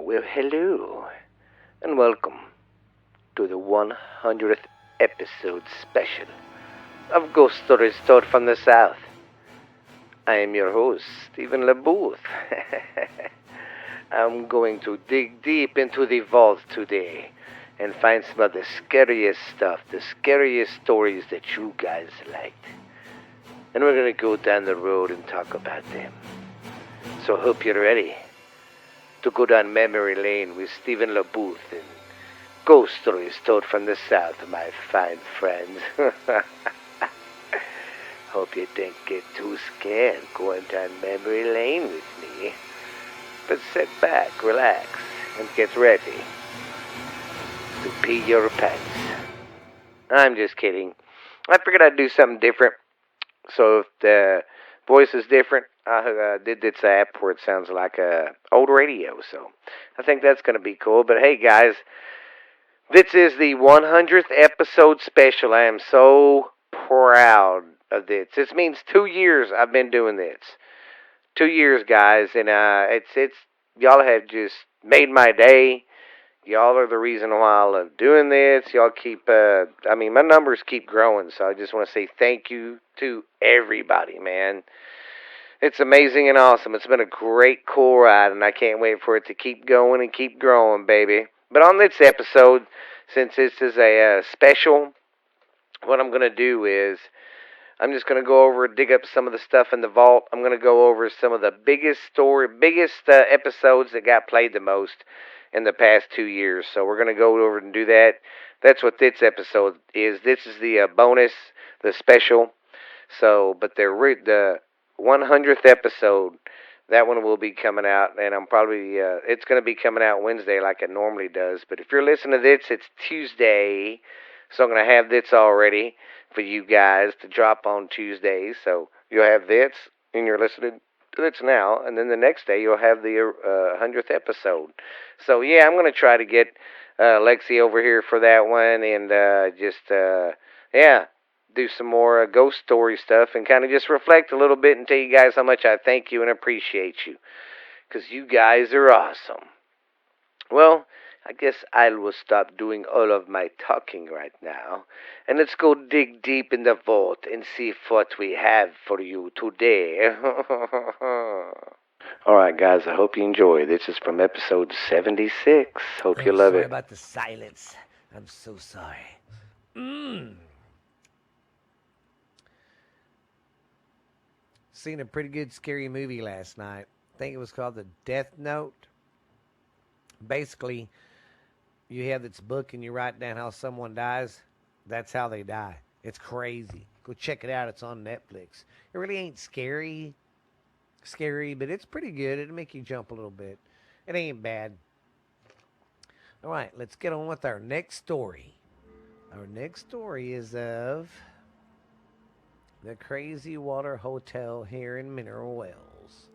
Well, hello, and welcome to the 100th episode special of Ghost Stories Told from the South. I am your host, Stephen LeBooth. I'm going to dig deep into the vault today and find some of the scariest stuff, the scariest stories that you guys liked. And we're going to go down the road and talk about them. So hope you're ready to go down memory lane with Stephen LeBooth and Ghost Stories Told from the South, my fine friends. Hope you didn't get too scared going down memory lane with me. But sit back, relax, and get ready to pee your pants. I'm just kidding. I figured I'd do something different. So if the voice is different, I did this app where it sounds like old radio. So I think that's going to be cool. But hey, guys, this is the 100th episode special. I am so proud of this. This means 2 years I've been doing this. 2 years, guys, and it's y'all have just made my day. Y'all are the reason why I love doing this. Y'all keep, my numbers keep growing, so I just want to say thank you to everybody, man. It's amazing and awesome. It's been a great, cool ride, and I can't wait for it to keep going and keep growing, baby. But on this episode, since this is a special, what I'm going to do is I'm just going to go over, dig up some of the stuff in the vault. I'm going to go over some of the biggest episodes that got played the most in the past 2 years. So we're going to go over and do that. That's what this episode is. This is the bonus, the special. So, but the 100th episode, that one will be coming out, and it's going to be coming out Wednesday like it normally does. But if you're listening to this, it's Tuesday, so I'm going to have this already for you guys to drop on Tuesdays. So you'll have this, and you're listening to this now, and then the next day you'll have the 100th episode. So yeah, I'm going to try to get Lexi over here for that one, and do some more ghost story stuff and kind of just reflect a little bit and tell you guys how much I thank you and appreciate you. Because you guys are awesome. Well, I guess I will stop doing all of my talking right now. And let's go dig deep in the vault and see what we have for you today. Alright, guys, I hope you enjoy. This is from episode 76. Hope you love Sorry it. about the silence. I'm so sorry. Seen a pretty good scary movie last night. I think it was called The Death Note. Basically, you have this book and you write down how someone dies. That's how they die. It's crazy. Go check it out. It's on Netflix. It really ain't scary, but it's pretty good. It'll make you jump a little bit. It ain't bad. All right, let's get on with our next story. Our next story is of the Crazy Water Hotel here in Mineral Wells.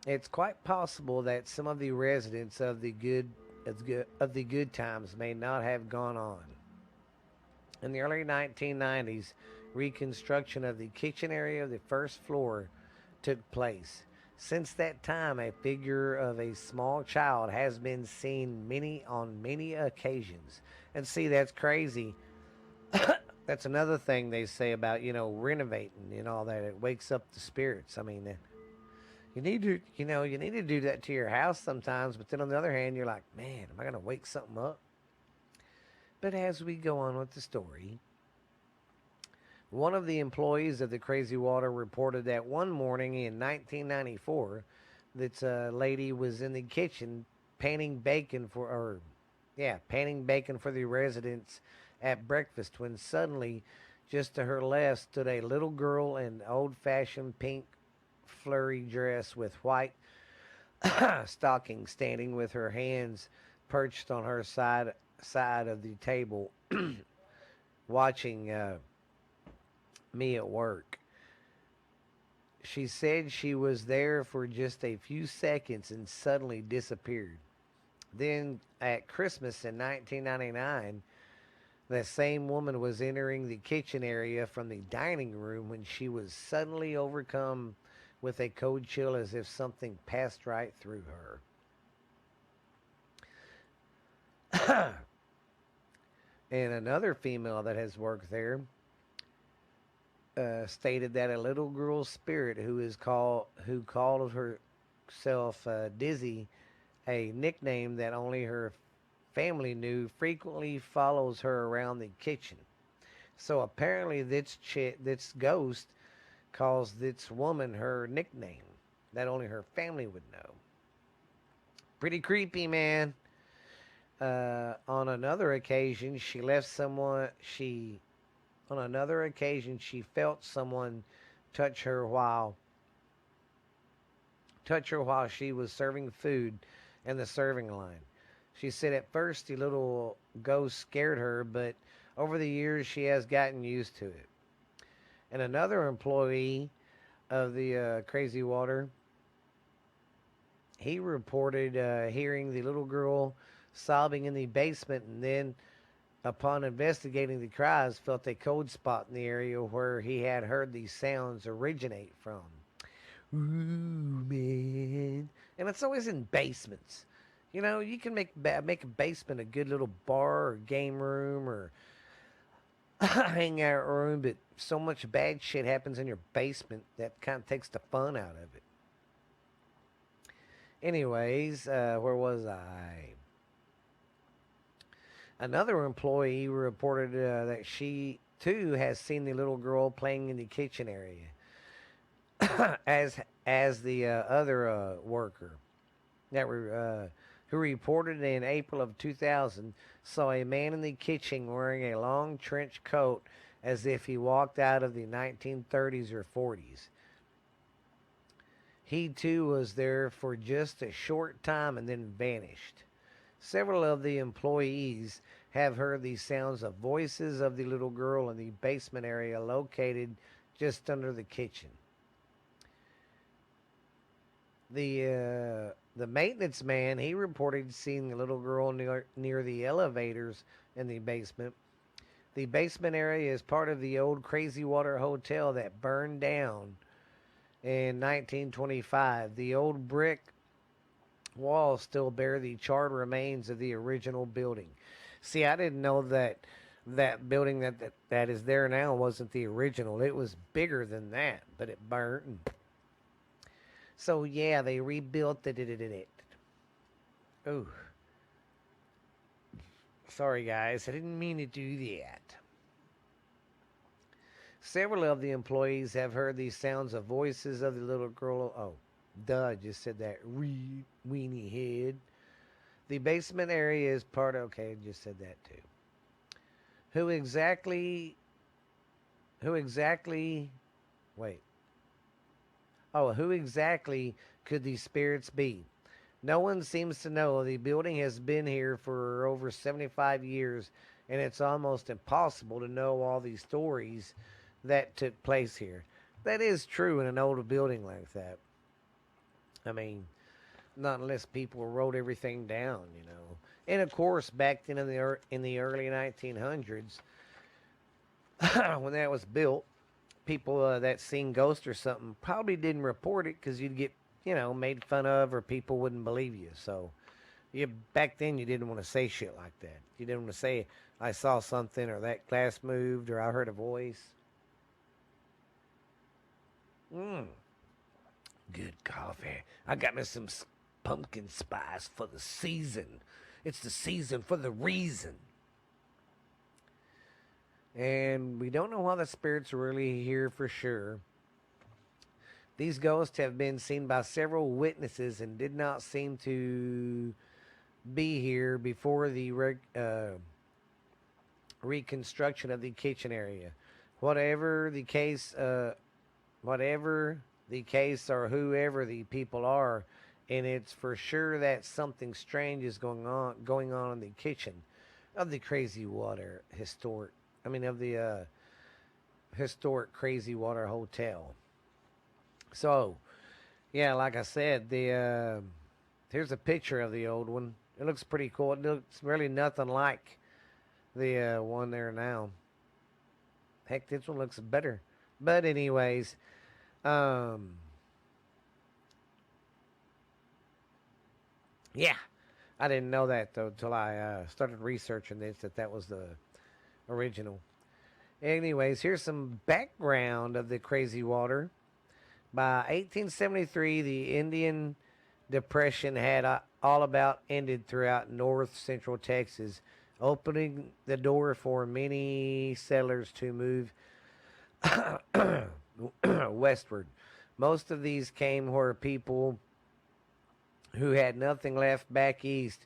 It's quite possible that some of the residents of the good times may not have gone on. In the early 1990s, reconstruction of the kitchen area of the first floor took place. Since that time, a figure of a small child has been seen on many occasions. And see, that's crazy. That's another thing they say about, renovating and all that. It wakes up the spirits. I mean, you need to do that to your house sometimes. But then on the other hand, you're like, man, am I going to wake something up? But as we go on with the story, one of the employees of the Crazy Water reported that one morning in 1994, that a lady was in the kitchen panning bacon for the residents at breakfast when suddenly, just to her left, stood a little girl in old-fashioned pink flurry dress with white stockings, standing with her hands perched on her side of the table, watching me at work. She said she was there for just a few seconds and suddenly disappeared. Then at Christmas in 1999, the same woman was entering the kitchen area from the dining room when she was suddenly overcome with a cold chill as if something passed right through her. And another female that has worked there stated that a little girl's spirit who called herself Dizzy, a nickname that only her family knew, frequently follows her around the kitchen. So apparently, this ghost calls this woman her nickname that only her family would know. Pretty creepy, man. On another occasion, she left someone. She On another occasion, she felt someone touch her while she was serving food in the serving line. She said at first the little ghost scared her, but over the years she has gotten used to it. And another employee of the Crazy Water, he reported hearing the little girl sobbing in the basement, and then, upon investigating the cries, felt a cold spot in the area where he had heard these sounds originate from. Ooh, man. And it's always in basements. You know, you can make a basement a good little bar or game room or hangout room, but so much bad shit happens in your basement that kind of takes the fun out of it. Anyways, where was I? Another employee reported that she too has seen the little girl playing in the kitchen area, as the other worker that who reported in April of 2000 saw a man in the kitchen wearing a long trench coat as if he walked out of the 1930s or 40s. He too was there for just a short time and then vanished. Several of the employees have heard the sounds of voices of the little girl in the basement area located just under the kitchen. The maintenance man, he reported seeing the little girl near the elevators in the basement. The basement area is part of the old Crazy Water Hotel that burned down in 1925. The old brick walls still bear the charred remains of the original building. See, I didn't know that building that is there now wasn't the original. It was bigger than that, but it burnt. So yeah, they rebuilt it. Ooh. Sorry guys, I didn't mean to do that. Several of the employees have heard the sounds of voices of the little girl. Oh, duh, I just said that. Weenie head. The basement area is part of. Okay, I just said that too. Who exactly. Wait. Oh, who exactly could these spirits be? No one seems to know. The building has been here for over 75 years, and it's almost impossible to know all these stories that took place here. That is true in an older building like that. I mean, not unless people wrote everything down, you know. And of course, back then in the early 1900s, when that was built, people that seen ghosts or something probably didn't report it because you'd get, made fun of or people wouldn't believe you. So, back then you didn't want to say shit like that. You didn't want to say, I saw something or that glass moved or I heard a voice. Good coffee. I got me some pumpkin spice for the season. It's the season for the reason. And we don't know why the spirits are really here for sure. These ghosts have been seen by several witnesses and did not seem to be here before the reconstruction of the kitchen area. Whatever the case, or whoever the people are, and it's for sure that something strange is going on in the kitchen of the Crazy Water of the historic Crazy Water Hotel. So, yeah, like I said, here's a picture of the old one. It looks pretty cool. It looks really nothing like the one there now. Heck, this one looks better. But anyways, Yeah, I didn't know that though till I started researching this, that was the original. Anyways, here's some background of the crazy water. By 1873, the Indian Depression had all about ended throughout north central Texas, opening the door for many settlers to move westward. Most of these came where people who had nothing left back east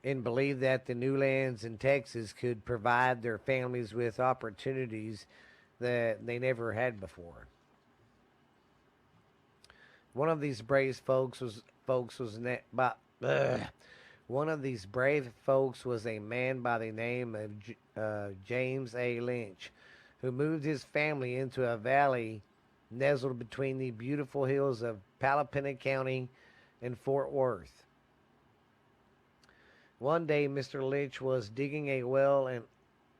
and believed that the new lands in Texas could provide their families with opportunities that they never had before. One of these brave folks was one of these brave folks was a man by the name of James A. Lynch, who moved his family into a valley nestled between the beautiful hills of Palapena County and Fort Worth. One day, Mr. Lynch was digging a well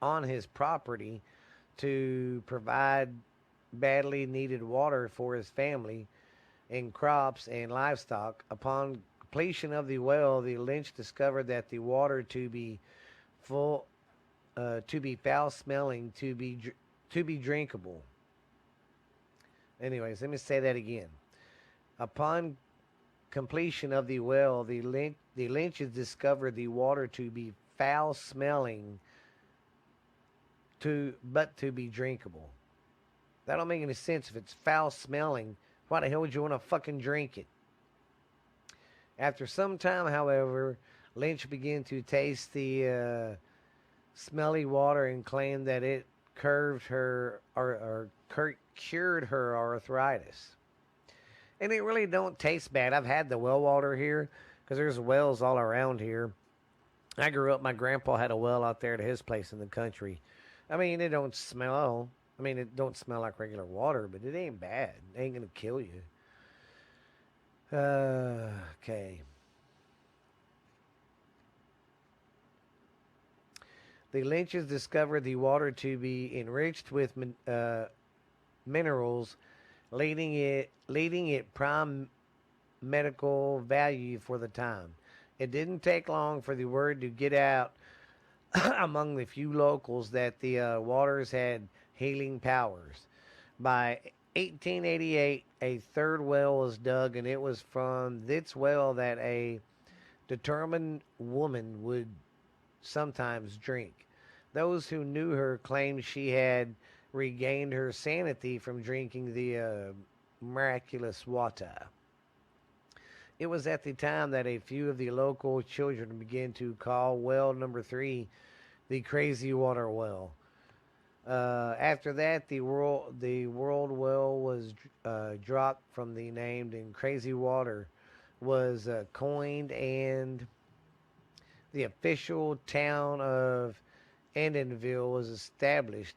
on his property to provide badly needed water for his family and crops and livestock. Upon completion of the well, the Lynch discovered that the water full, to be foul smelling, to be drinkable. Anyways, let me say that again. Upon completion of the well, the Lynches discovered the water to be foul smelling, to be drinkable. That don't make any sense. If it's foul smelling, why the hell would you want to fucking drink it? After some time, however, Lynch began to taste the smelly water and claimed that it curved her cured her arthritis. And it really don't taste bad. I've had the well water here because there's wells all around here. I grew up. My grandpa had a well out there at his place in the country. I mean, it don't smell. I mean, it don't smell like regular water, but it ain't bad. It ain't gonna kill you. Okay. The Lynches discovered the water to be enriched with minerals, leading it prime medical value for the time. It didn't take long for the word to get out among the few locals that the waters had healing powers. By 1888, a third well was dug, and it was from this well that a determined woman would sometimes drink. Those who knew her claimed she had regained her sanity from drinking the miraculous water. It was at the time that a few of the local children began to call well number 3 the crazy water well. After that, the world well was dropped from the name, and crazy water was coined, and the official town of Endenville was established,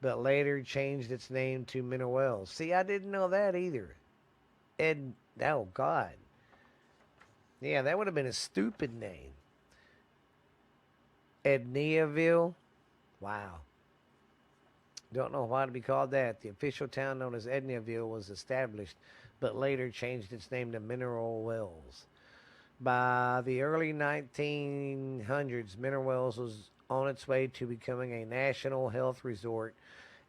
but later changed its name to Mineral Wells. See, I didn't know that either. Oh God, yeah, that would have been a stupid name. Edniaville. Wow. Don't know why to be called that. The official town known as Edniaville was established, but later changed its name to Mineral Wells. By the early 1900s, Mineral Wells was on its way to becoming a national health resort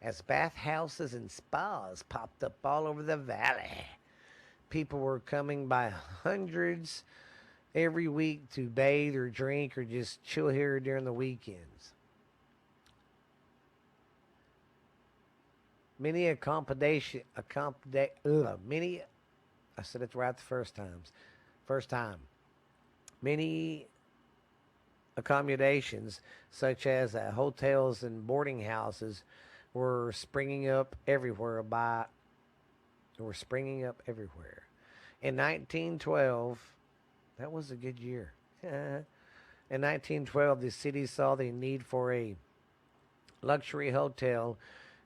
as bathhouses and spas popped up all over the valley. People were coming by hundreds every week to bathe or drink or just chill here during the weekends. Many many, I said it right the first time. Many accommodations, such as hotels and boarding houses, were springing up everywhere. In 1912, that was a good year. In 1912, the city saw the need for a luxury hotel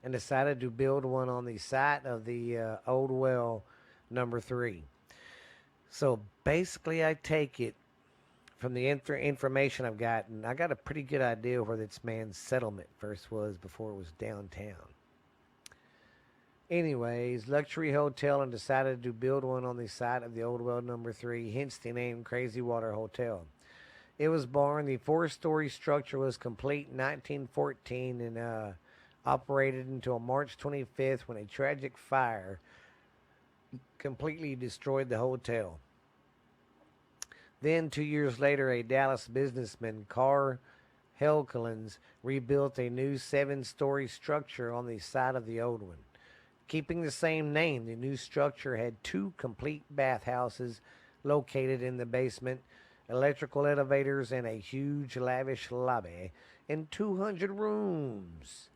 and decided to build one on the site of the old well number 3. So basically, I take it from the information I've gotten, I got a pretty good idea where this man's settlement first was before it was downtown. Anyways, luxury hotel and decided to build one on the site of the old well number 3, hence the name Crazy Water Hotel. It was born. The four-story structure was complete in 1914 and operated until March 25th when a tragic fire completely destroyed the hotel. Then, 2 years later, a Dallas businessman, Carl Helkelins, rebuilt a new 7-story structure on the site of the old one. Keeping the same name, the new structure had 2 complete bathhouses located in the basement, electrical elevators, and a huge, lavish lobby, and 200 rooms.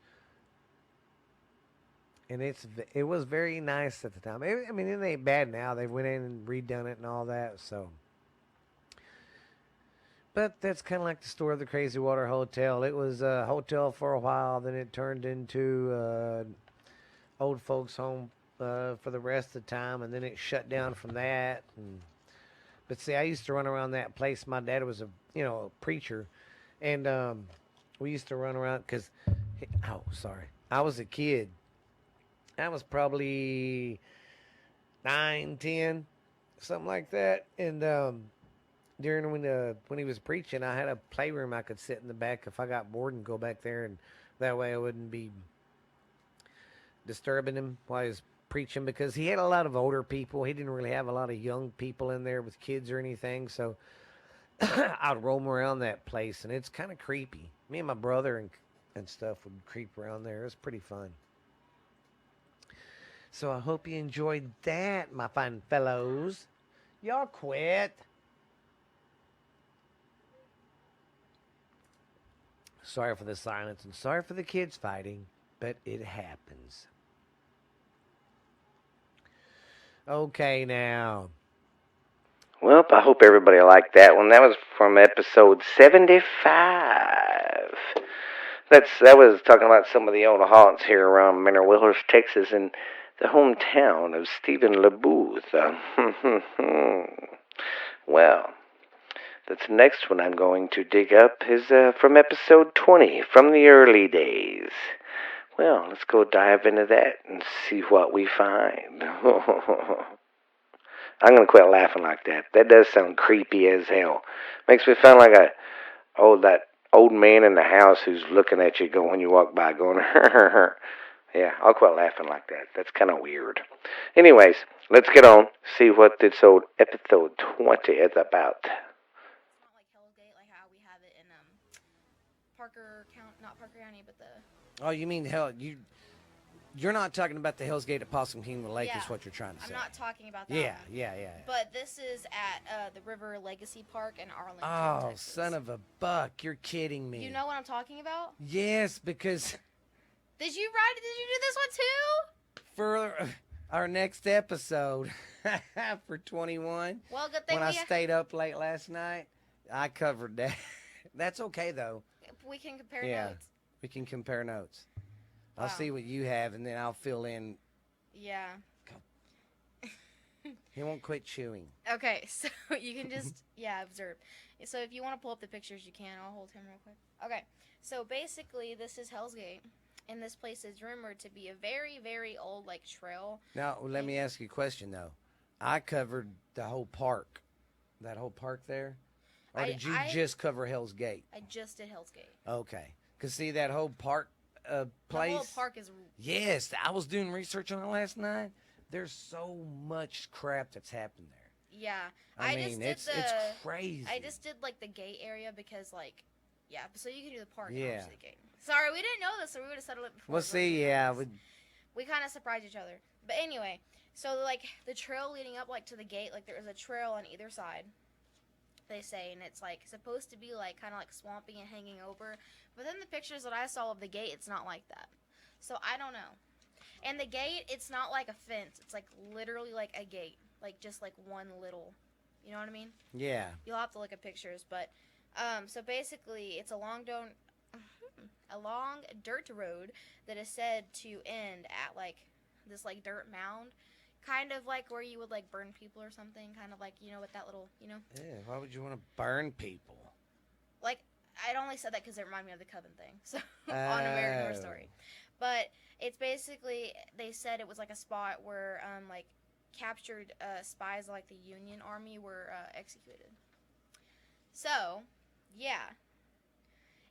And it was very nice at the time. I mean, it ain't bad now. They went in and redone it and all that. So, but that's kind of like the story of the Crazy Water Hotel. It was a hotel for a while, then it turned into old folks' home for the rest of the time, and then it shut down from that. But see, I used to run around that place. My dad was a preacher, and we used to run around because, oh, sorry, I was a kid. I was probably 9, 10, something like that. And during when he was preaching, I had a playroom I could sit in the back if I got bored and go back there, and that way I wouldn't be disturbing him while he was preaching, because he had a lot of older people. He didn't really have a lot of young people in there with kids or anything. So I'd roam around that place, and it's kind of creepy. Me and my brother and stuff would creep around there. It was pretty fun. So I hope you enjoyed that, my fine fellows. Y'all quit. Sorry for the silence and sorry for the kids fighting, but it happens. Okay, now. Well, I hope everybody liked that one. That was from episode 75. That was talking about some of the old haunts here around Mineral Wells, Texas, and the hometown of Stephen LeBooth. Well, the next one I'm going to dig up is from episode 20, from the early days. Well, let's go dive into that and see what we find. I'm going to quit laughing like that. That does sound creepy as hell. Makes me sound like that old man in the house who's looking at you when you walk by going, yeah, I'll quit laughing like that. That's kind of weird. Anyways, let's get on, see what this old episode 20 is about. It's not like Hell's Gate, like how we have it in not Parker County, but the. Oh, you mean you're not talking about the Hell's Gate at Possum Kingdom Lake, Yeah, is what you're trying to say. I'm not talking about that. Yeah, one. yeah. But this is at the River Legacy Park in Arlington, Oh, Texas. son of a buck! You're kidding me. You know what I'm talking about? Yes, because Did you do this one too? for our next episode for 21, Well, good thing when I stayed up late last night, I covered that. That's okay though. we can compare Yeah. notes. We can compare notes. I'll Wow. see what you have, and then I'll fill in. Yeah. He won't quit chewing. Okay, so you can just observe. So if you want to pull up the pictures, you can. I'll hold him real quick. Okay, so basically this is Hell's Gate, and this place is rumored to be a very, very old trail. Now, let me ask you a question though. I covered the whole park, that whole park there, or did you just cover Hell's Gate? I just did Hell's Gate. Okay, cause see that whole park place. The whole park is. Yes, I was doing research on it last night. There's so much crap that's happened there. Yeah, I mean, it's crazy. I just did the gate area because so you can do the park and Yeah. obviously the gate. Sorry, we didn't know this, so we would have settled it before. Well, see, yeah, we kind of surprised each other. But anyway, so the trail leading up to the gate, there was a trail on either side. They say, and it's supposed to be kind of swampy and hanging over. But then the pictures that I saw of the gate, it's not like that. So I don't know. And the gate, it's not like a fence. It's literally a gate, just one little. You know what I mean? yeah. You'll have to look at pictures, but so basically, it's a long dirt road that is said to end at this dirt mound, kind of where you would burn people or something, kind of with that little Yeah, why would you want to burn people? I only said that because it reminded me of the Coven thing. So on American Horror Story, but it's basically they said it was like a spot where like captured spies like the Union Army were executed. So, yeah.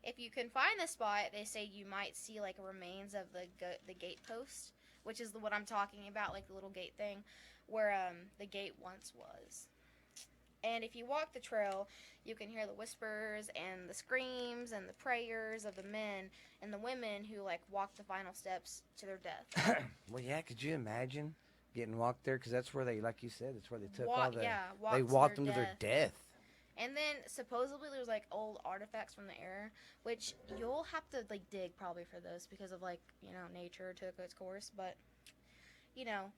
If you can find the spot, they say you might see like remains of the gate post, which is what I'm talking about, like the little gate thing, where the gate once was. And if you walk the trail, you can hear the whispers and the screams and the prayers of the men and the women who like walk the final steps to their death. Well, yeah. Could you imagine getting walked there? Because that's where they, like you said, that's where they took Walk, all the. yeah, They walk walked to them to their their death. death. And then supposedly there's like old artifacts from the era, which you'll have to like dig probably for those because of like, you know, nature took its course, but you know.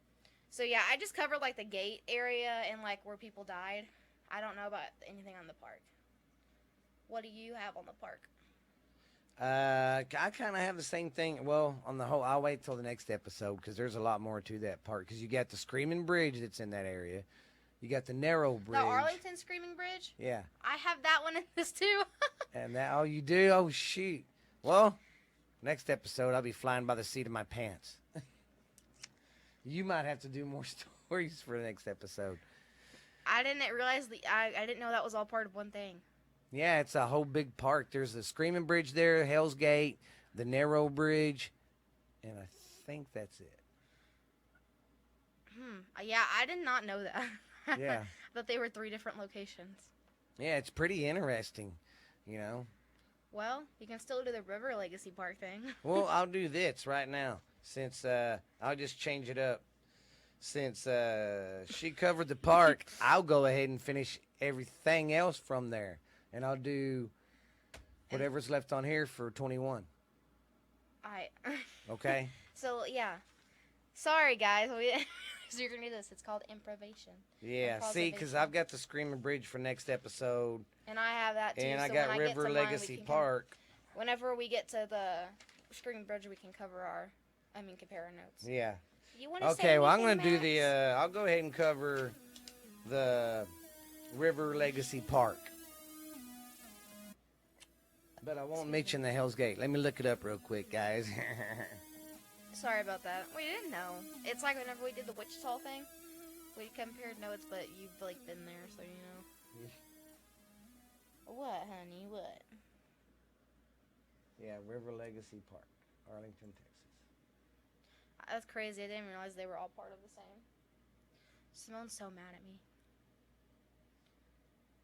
So yeah, I just covered like the gate area and like where people died. I don't know about anything on the park. What do you have on the park? I kind of have the same thing. Well, on the whole, I'll wait till the next episode because there's a lot more to that part. Because you got the Screaming Bridge that's in that area. You got the Narrow Bridge. The Arlington Screaming Bridge? Yeah. I have that one in this too. And that, oh, you do? Oh, shoot. Well, next episode, I'll be flying by the seat of my pants. You might have to do more stories for the next episode. I didn't realize I didn't know that was all part of one thing. Yeah, it's a whole big park. There's the Screaming Bridge there, Hell's Gate, the Narrow Bridge, and I think that's it. Yeah, I did not know that. Yeah. That they were 3 different locations. Yeah, it's pretty interesting, you know. Well, you can still do the River Legacy Park thing. Well, I'll do this right now since I'll just change it up. Since she covered the park, I'll go ahead and finish everything else from there. And I'll do whatever's left on here for 21. Okay? So, yeah. Sorry, guys. So you're going to do this. It's called improvisation. Yeah, see, because I've got the Screaming Bridge for next episode. And I have that, too. And so I got when River Legacy Park. Whenever we get to the Screaming Bridge, we can compare our notes. Yeah. You want to Okay, well, I'm going to do the, I'll go ahead and cover the River Legacy Park. But I won't mention the Hell's Gate. Let me look it up real quick, guys. Sorry about that. We didn't know. It's like whenever we did the Wichita thing, we compared notes, but you've like been there, so you know. What, honey? What? Yeah, River Legacy Park, Arlington, Texas. That's crazy. I didn't realize they were all part of the same. Simone's so mad at me.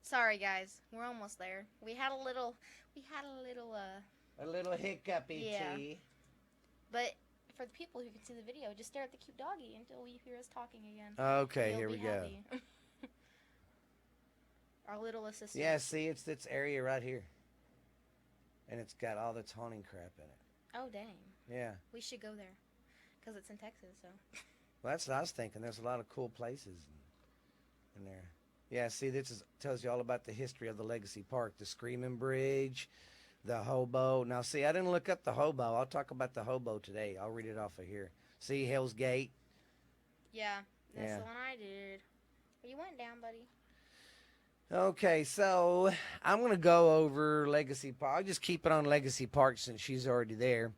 Sorry, guys. We're almost there. We had a little A little hiccupy, yeah. tea. But for the people who can see the video, just stare at the cute doggy until you hear us talking again. Okay, here we go. Our little assistant. Yeah, see, it's this area right here. And it's got all the taunting crap in it. Oh, dang. Yeah. We should go there. Because it's in Texas, so. Well, that's what I was thinking. There's a lot of cool places in there. Yeah, see, tells you all about the history of the Legacy Park. The Screaming Bridge, the Hobo. Now, see, I didn't look up the Hobo. I'll talk about the Hobo today. I'll read it off of here. See, Hell's Gate. Yeah, that's the one I did. You went down, buddy. Okay, so I'm going to go over Legacy Park. I'll just keep it on Legacy Park since she's already there.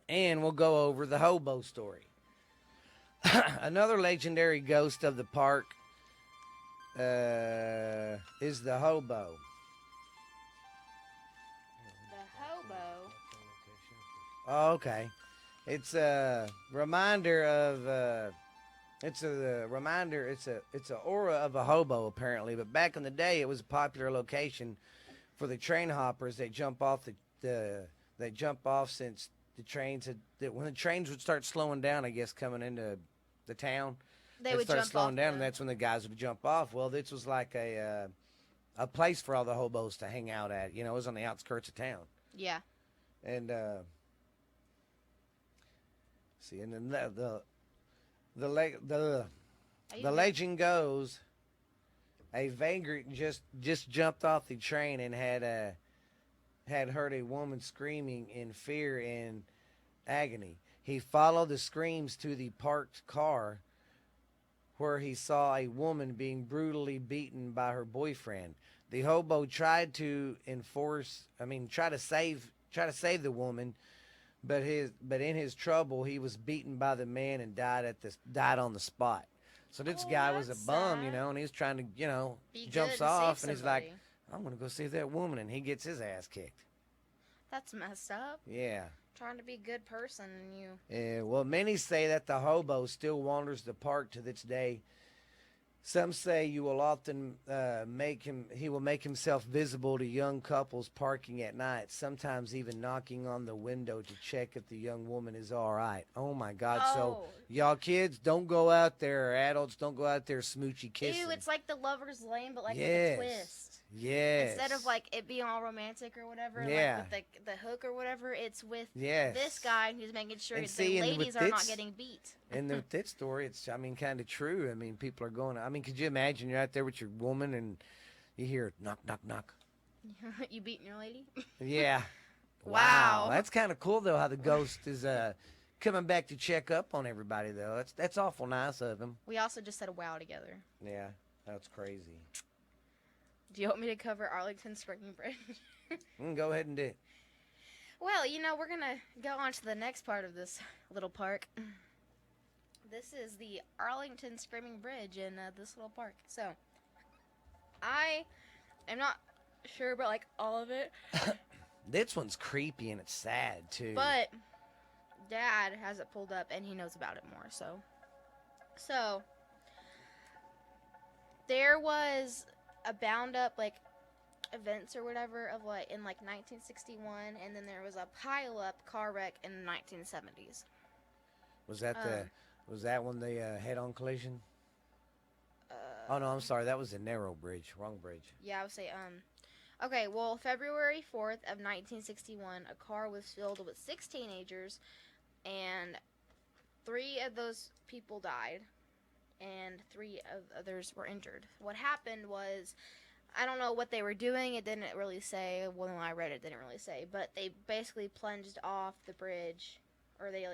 And we'll go over the Hobo story. Another legendary ghost of the park is the Hobo. The Hobo? Oh, okay. It's a reminder of... It's an aura of a hobo apparently, but back in the day it was a popular location for the train hoppers that jump off since the trains when the trains would start slowing down, I guess, coming into the town, they would start jump slowing off down, and that's when the guys would jump off. Well, this was like a place for all the hobos to hang out at. You know, it was on the outskirts of town. Yeah. And see, and then the legend goes, a vagrant just jumped off the train and had heard a woman screaming in fear and agony. He followed the screams to the parked car where he saw a woman being brutally beaten by her boyfriend. The hobo tried to try to save the woman, but in his trouble he was beaten by the man and died on the spot. So this Oh, guy was a that's bum, sad. and he's trying to, Be good jumps and save off and he's like, somebody. I'm gonna go save that woman, and he gets his ass kicked. That's messed up. Yeah. Trying to be a good person and you. Yeah. Well, many say that the hobo still wanders the park to this day. Some say you will often he will make himself visible to young couples parking at night, sometimes even knocking on the window to check if the young woman is all right. Oh my God. So Oh. y'all kids, don't go out there, or adults, don't go out there smoochy kissing. Ew, it's like the lover's lane, but like Yes. with a twist. Yes. Instead of like it being all romantic or whatever, Yeah. like with the hook or whatever, it's with Yes. this guy who's making sure And the see, and with ladies are not this- getting beat. And with that story, it's, kind of true. People are going, could you imagine you're out there with your woman and you hear knock, knock, knock? You beating your lady? Yeah. Wow. That's kind of cool, though, how the ghost is coming back to check up on everybody, though. That's awful nice of him. We also just said wow together. Yeah, that's crazy. Do you want me to cover Arlington Spring Bridge? Go ahead and do it. Well, we're going to go on to the next part of this little park. This is the Arlington Screaming Bridge in this little park. So, I am not sure about, like, all of it. This one's creepy and it's sad, too. But Dad has it pulled up and he knows about it more. So there was a bound up, like, events or whatever of, like, in, like, 1961. And then there was a pile-up car wreck in the 1970s. Was that when they head-on collision? Oh, no, I'm sorry. That was the narrow bridge. Wrong bridge. Yeah, I would say, okay, well, February 4th of 1961, a car was filled with 6 teenagers, and 3 of those people died, and 3 of others were injured. What happened was, I don't know what they were doing. It didn't really say. When I read it, it didn't really say. But they basically plunged off the bridge, or they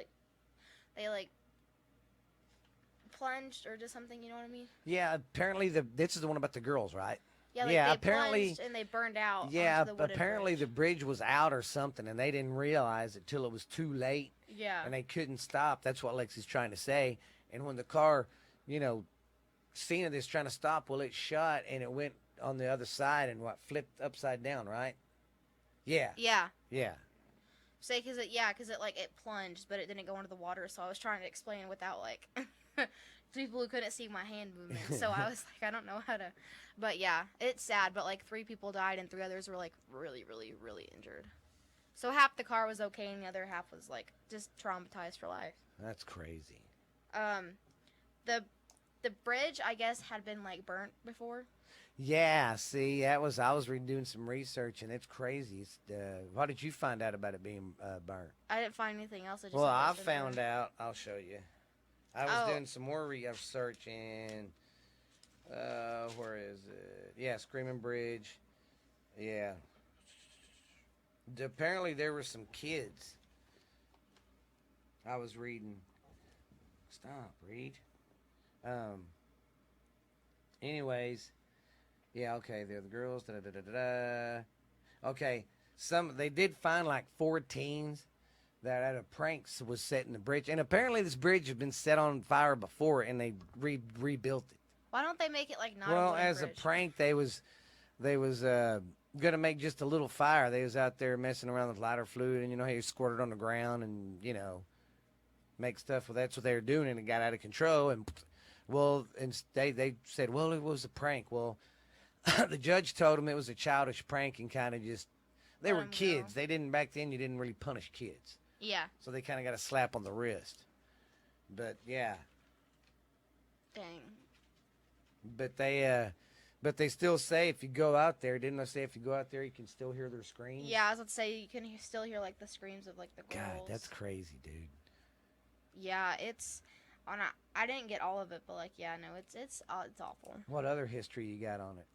plunged or just something, you know what I mean? Yeah, apparently this is the one about the girls, right? Yeah, Yeah, they apparently- plunged and they burned out. Yeah, onto the wooden apparently bridge. the bridge was out or something, and they didn't realize it till it was too late, Yeah. and they couldn't stop. That's what Lexi's trying to say. And when the car, seeing this trying to stop, well, it shot, and it went on the other side and flipped upside down, right? Yeah. Yeah. Yeah. Say, because it plunged, but it didn't go into the water. So I was trying to explain without, like, people who couldn't see my hand movement. So I was like, I don't know how to. But yeah, it's sad. But like 3 people died and 3 others were like really, really, really injured. So half the car was okay and the other half was like just traumatized for life. That's crazy. The bridge, I guess, had been like burnt before. Yeah, see, I was doing some research, and it's crazy. How did you find out about it being burnt? I didn't find anything else. Well, I found out. I'll show you. I was Oh. doing some more research, and where is it? Yeah, Screaming Bridge. Yeah. Apparently, there were some kids. I was reading. Stop, read. Anyways. Yeah, okay, they're the girls. Da, da, da, da, da. Okay, they did find like 4 teens that had a prank was set in the bridge, and apparently this bridge had been set on fire before, and they rebuilt it. Why don't they make it like not? Well, a wooden as bridge? a prank, they was gonna make just a little fire. They was out there messing around with lighter fluid, and how you squirt it on the ground, and make stuff. Well, that's what they were doing, and it got out of control. And they said, well, it was a prank. Well. The judge told them it was a childish prank and kind of just, they Let were 'em kids. go. They didn't, back then, you didn't really punish kids. Yeah. So they kind of got a slap on the wrist. But, yeah. Dang. But they still say if you go out there, didn't I say if you go out there, you can still hear their screams? Yeah, I was about to say you can still hear like the screams of like the girls. God, that's crazy, dude. Yeah, it's on. I didn't get all of it, but like, yeah, no, it's awful. What other history you got on it?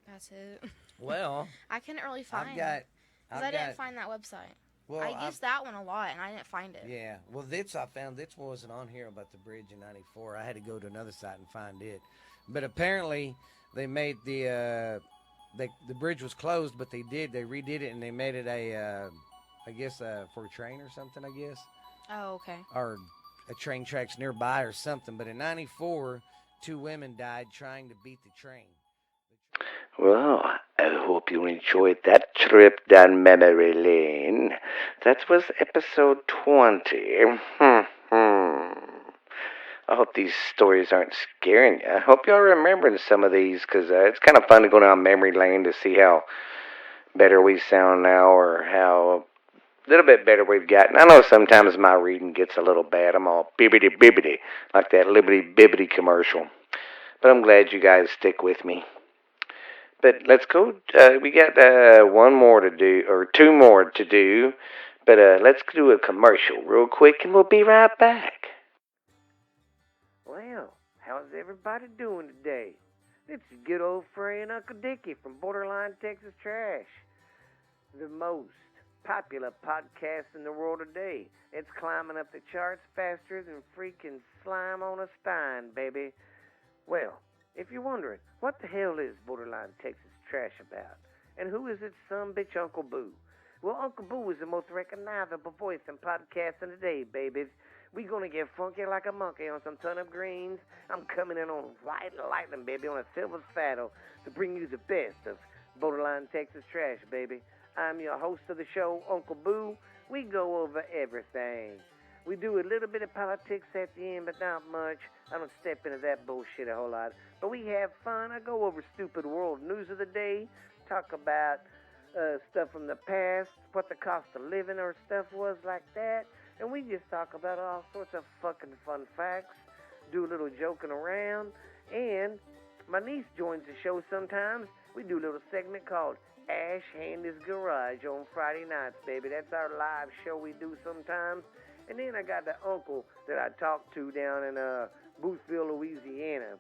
That's it. Well, I couldn't really find. I've got, Because I didn't find that website. Well, I used that one a lot, and I didn't find it. yeah. Well, this I found. This wasn't on here about the bridge in '94. I had to go to another site and find it. But apparently, they made the bridge was closed, but they redid it and they made it I guess for a train or something. I guess Oh, okay. or a train tracks nearby or something. But in '94, two women died trying to beat the train. Well, I hope you enjoyed that trip down memory lane. That was episode 20. I hope these stories aren't scaring you. I hope y'all remembering some of these, because it's kind of fun to go down memory lane to see how better we sound now, or how a little bit better we've gotten. I know sometimes my reading gets a little bad. I'm all bibbity bibbity, like that Liberty Bibbity commercial. But I'm glad you guys stick with me. But let's go. We got one more to do, or two more to do. But let's do a commercial real quick, and we'll be right back. Well, how's everybody doing today? This is good old Frey and Uncle Dickie from Borderline Texas Trash, the most popular podcast in the world today. It's climbing up the charts faster than freaking slime on a stein, baby. Well, if you're wondering, what the hell is Borderline Texas Trash about? And who is its bitch Uncle Boo? Well, Uncle Boo is the most recognizable voice in podcasting today, babies. We gonna get funky like a monkey on some turnip greens. I'm coming in on white lightning, baby, on a silver saddle to bring you the best of Borderline Texas Trash, baby. I'm your host of the show, Uncle Boo. We go over everything. We do a little bit of politics at the end, but not much. I don't step into that bullshit a whole lot. But we have fun. I go over stupid world news of the day, talk about stuff from the past, what the cost of living or stuff was like that. And we just talk about all sorts of fucking fun facts, do a little joking around. And my niece joins the show sometimes. We do a little segment called Ash Handy's Garage on Friday nights, baby. That's our live show we do sometimes. And then I got the uncle that I talked to down in Boothville, Louisiana.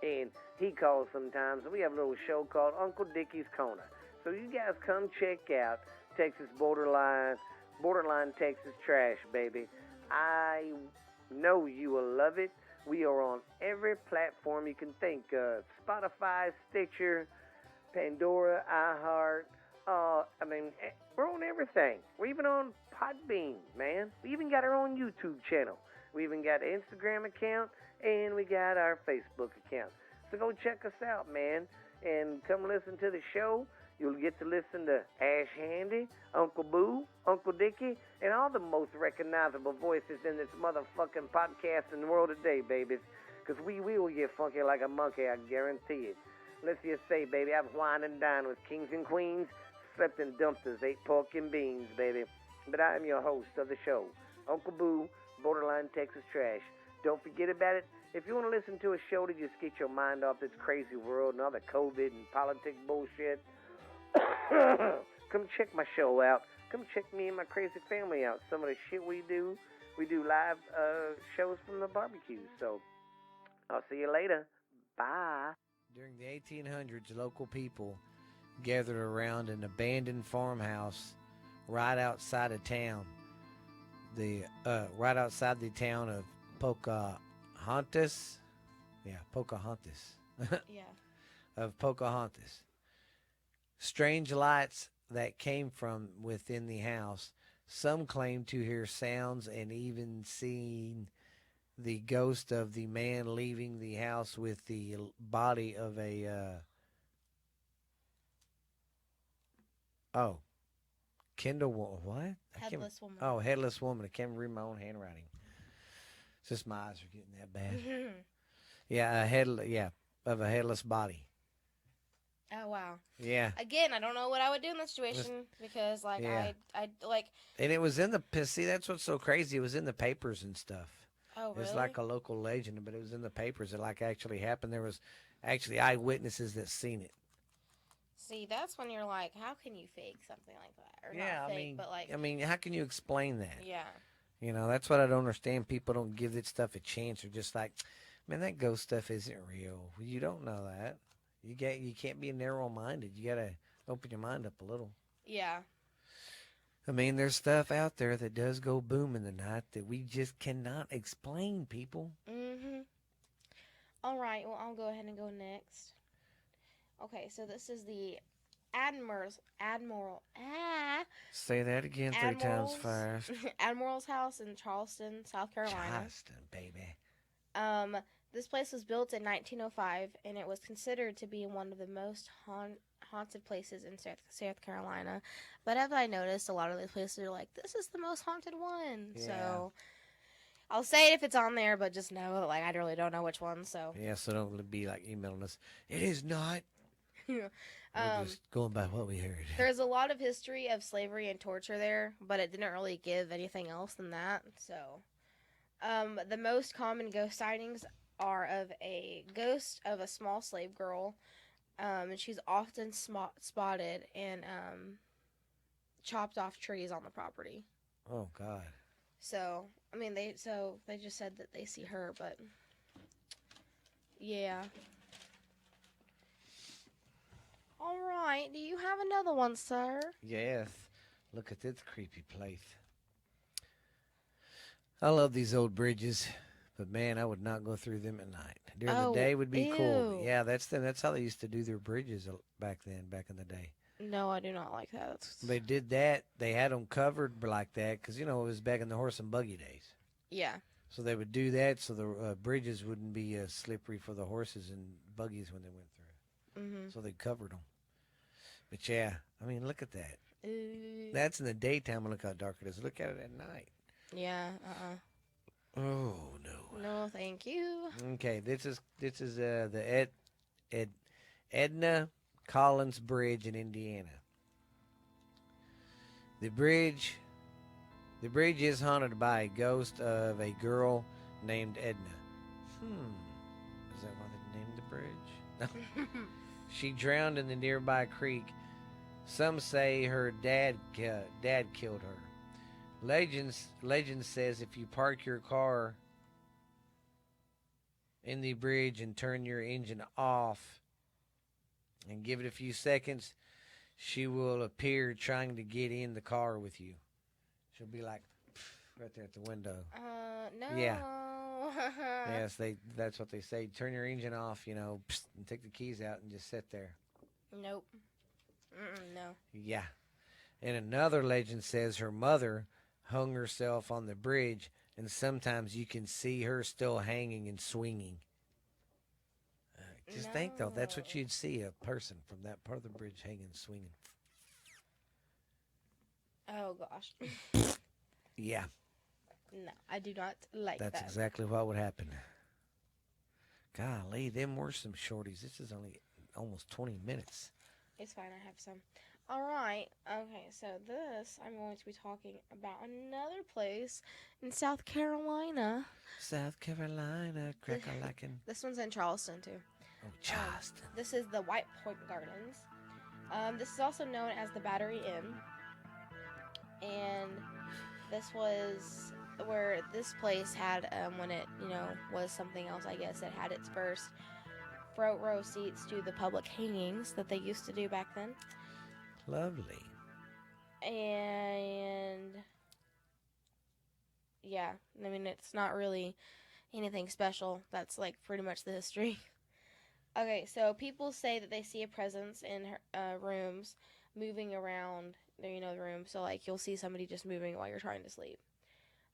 And he calls sometimes. And we have a little show called Uncle Dickie's Corner. So you guys come check out Texas Borderline Texas Trash, baby. I know you will love it. We are on every platform you can think of. Spotify, Stitcher, Pandora, iHeart. We're on everything. We're even on Podbean, man. We even got our own YouTube channel. We even got an Instagram account, and we got our Facebook account. So go check us out, man, and come listen to the show. You'll get to listen to Ash Handy, Uncle Boo, Uncle Dickie, and all the most recognizable voices in this motherfucking podcast in the world today, babies. Because we will get funky like a monkey, I guarantee it. Let's just say, baby, I've wined and dined with kings and queens, slept in dumpsters, ate pork and beans, baby. But I am your host of the show, Uncle Boo, Borderline Texas Trash. Don't forget about it. If you want to listen to a show to just get your mind off this crazy world and all the COVID and politics bullshit, come check my show out. Come check me and my crazy family out. Some of the shit we do live shows from the barbecue. So I'll see you later. Bye. During the 1800s, local people gathered around an abandoned farmhouse right outside of town. Right outside the town of Pocahontas. Yeah, Pocahontas. Yeah. Of Pocahontas. Strange lights that came from within the house. Some claimed to hear sounds and even seen the ghost of the man leaving the house with the body of a what? Headless woman. Oh, headless woman. I can't read my own handwriting. It's just my eyes are getting that bad. Yeah, of a headless body. Oh, wow. Yeah. Again, I don't know what I would do in this situation because, like, Yeah. I like. And it was in the, see, that's what's so crazy. It was in the papers and stuff. Oh, really? It's like a local legend, but it was in the papers. It like actually happened. There was actually eyewitnesses that seen it. See, that's when you're like, how can you fake something like that? Or Yeah, not fake, but like. I mean, how can you explain that? Yeah. You know, that's what I don't understand. People don't give that stuff a chance. They're just like, man, that ghost stuff isn't real. You don't know that. You can't be narrow-minded. You gotta open your mind up a little. Yeah. I mean, there's stuff out there that does go boom in the night that we just cannot explain, people. Mm-hmm. All right, well, I'll go ahead and go next. Okay, so this is the Say that again 3 times Admiral's fast. Admiral's house in Charleston, South Carolina. Charleston, baby. Um, this place was built in 1905, and it was considered to be one of the most haunted places in South Carolina. But as I noticed, a lot of these places are like, this is the most haunted one. Yeah. So I'll say it if it's on there, but just know that, like, I really don't know which one. So Yeah, so don't be like emailing us. It is not. We're um, just going by what we heard. there's a lot of history of slavery and torture there, but it didn't really give anything else than that. So the most common ghost sightings are of a ghost of a small slave girl, and she's often spotted and chopped off trees on the property. Oh God. So I mean, they just said that they see her, but yeah. All right, do you have another one, sir? Yes. Look at this creepy place. I love these old bridges, but man, I would not go through them at night. During the day would be cool. Ew. Yeah, that's how they used to do their bridges back in the day. No, I do not like that. They did that. They had them covered like that because it was back in the horse and buggy days. Yeah. So they would do that so the bridges wouldn't be slippery for the horses and buggies when they went through. Mhm. So they covered them. But yeah, I mean, look at that. Uh, That's in the daytime, and look how dark it is. Look at it at night. yeah. Oh no. No, thank you. Okay, this is the Edna Collins Bridge in Indiana. The bridge is haunted by a ghost of a girl named Edna. Is that why they named the bridge? No. She drowned in the nearby creek. Some say her dad killed her. Legend says if you park your car in the bridge and turn your engine off and give it a few seconds, she will appear trying to get in the car with you. She'll be like right there at the window. No. Yeah. Yes, that's what they say. Turn your engine off, and take the keys out and just sit there. Nope. No. Yeah. And another legend says her mother hung herself on the bridge, and sometimes you can see her still hanging and swinging. Just think, though, that's what you'd see, a person from that part of the bridge hanging, swinging. Oh, gosh. Yeah. No, I do not like that. That's exactly what would happen. Golly, them were some shorties. This is only almost 20 minutes. It's fine, I have some. All right. Okay, so I'm going to be talking about another place in South Carolina. South Carolina, crack-a-lackin'. This one's in Charleston, too. Oh, Charleston. This is the White Point Gardens. This is also known as the Battery Inn. And this was where this place had, when it, was something else, I guess, it had its first front row seats to the public hangings that they used to do back then. Lovely. And yeah, I mean, it's not really anything special. That's like pretty much the history. Okay, so people say that they see a presence in rooms moving around the room. So like you'll see somebody just moving while you're trying to sleep.